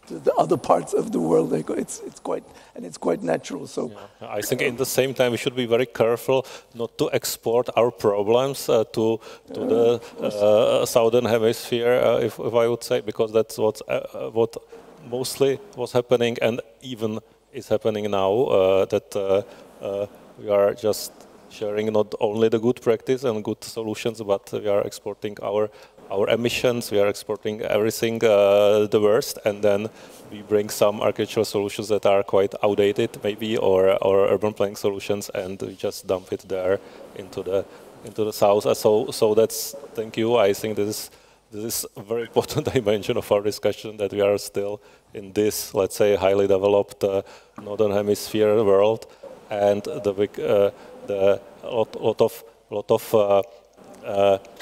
to the other parts of the world. It's quite natural. So yeah. I think in the same time we should be very careful not to export our problems to the southern hemisphere, if I would say, because that's what mostly was happening, and even is happening now. That we are just sharing not only the good practice and good solutions, but we are exporting our emissions, we are exporting everything, the worst, and then we bring some architectural solutions that are quite outdated, maybe, or urban planning solutions, and we just dump it there into the south. So that's, thank you. I think this is a very important dimension of our discussion, that we are still in this, let's say, highly developed northern hemisphere world, and the lot of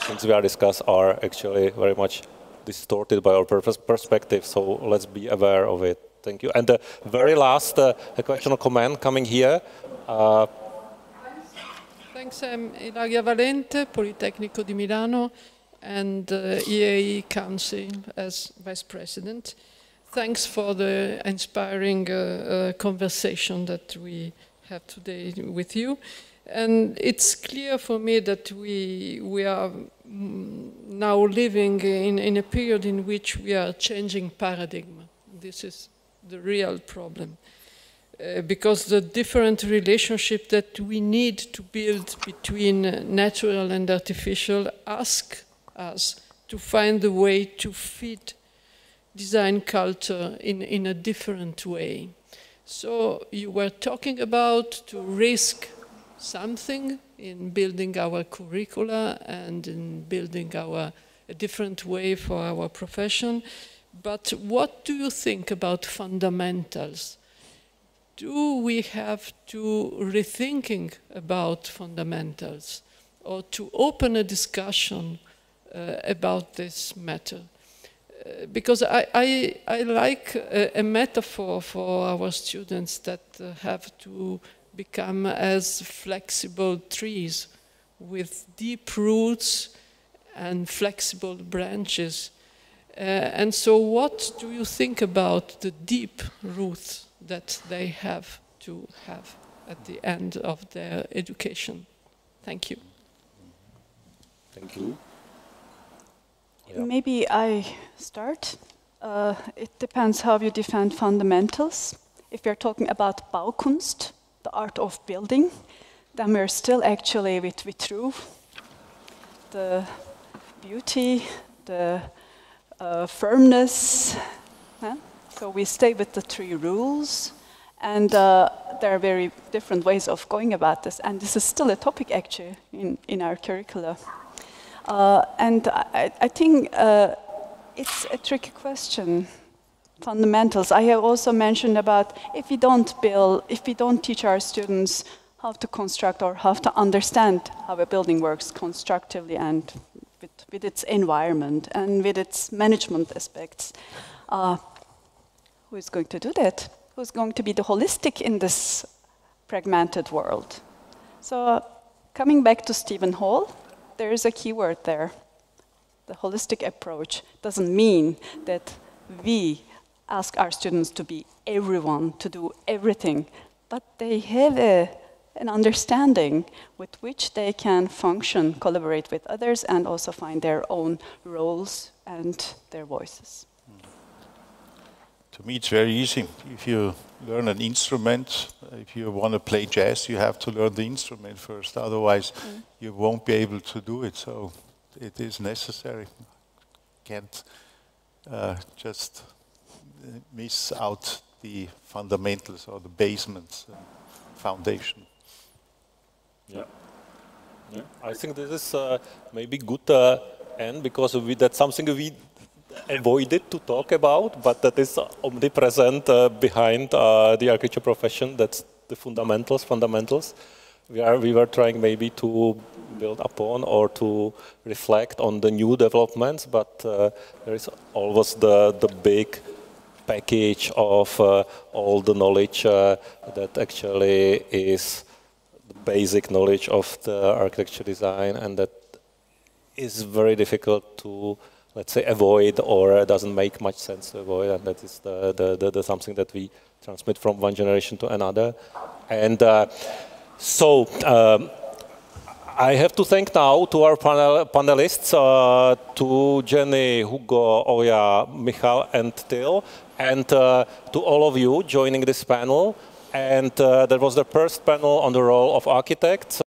things we are discussing are actually very much distorted by our perspective. So let's be aware of it. Thank you. And the very last question or comment coming here. Thanks. I'm Ilaria Valente, Politecnico di Milano, and EAAE Council as Vice President. Thanks for the inspiring conversation that we have today with you. And it's clear for me that we are now living in a period in which we are changing paradigm. This is the real problem. Because the different relationship that we need to build between natural and artificial ask us to find a way to fit design culture in a different way. So you were talking about to risk something in building our curricula and in building a different way for our profession. But what do you think about fundamentals? Do we have to rethinking about fundamentals or to open a discussion about this matter? Because I like a metaphor for our students that have to become as flexible trees with deep roots and flexible branches. And so what do you think about the deep roots that they have to have at the end of their education? Thank you. Thank you. Yeah. Maybe I start. It depends how you define fundamentals. If you're talking about Baukunst, the art of building, then we're still actually with roof, the beauty, the firmness. So we stay with the 3 rules, and there are very different ways of going about this, and this is still a topic actually in our curricula. And I think it's a tricky question. Fundamentals. I have also mentioned about if we don't teach our students how to construct or how to understand how a building works constructively and with its environment and with its management aspects, who is going to do that? Who's going to be the holistic in this fragmented world? So coming back to Stephen Hall, there is a key word there. The holistic approach doesn't mean that we ask our students to be everyone, to do everything, but they have an understanding with which they can function, collaborate with others, and also find their own roles and their voices. To me, it's very easy. If you learn an instrument, if you want to play jazz, you have to learn the instrument first. Otherwise, you won't be able to do it. So it is necessary. Can't just miss out the fundamentals or the basements, foundation. Yeah. Yeah. I think this is maybe good end because that's something we avoided to talk about, but that is omnipresent behind the architecture profession. That's the fundamentals. We were trying maybe to build upon or to reflect on the new developments, but there is always the big package of all the knowledge that actually is the basic knowledge of the architecture design, and that is very difficult to, let's say, avoid, or doesn't make much sense to avoid, and that is the something that we transmit from one generation to another. And so I have to thank now to our panelists, to Jenny, Hugo, Oya, Michal, and Till, and to all of you joining this panel. And that was the first panel on the role of architects.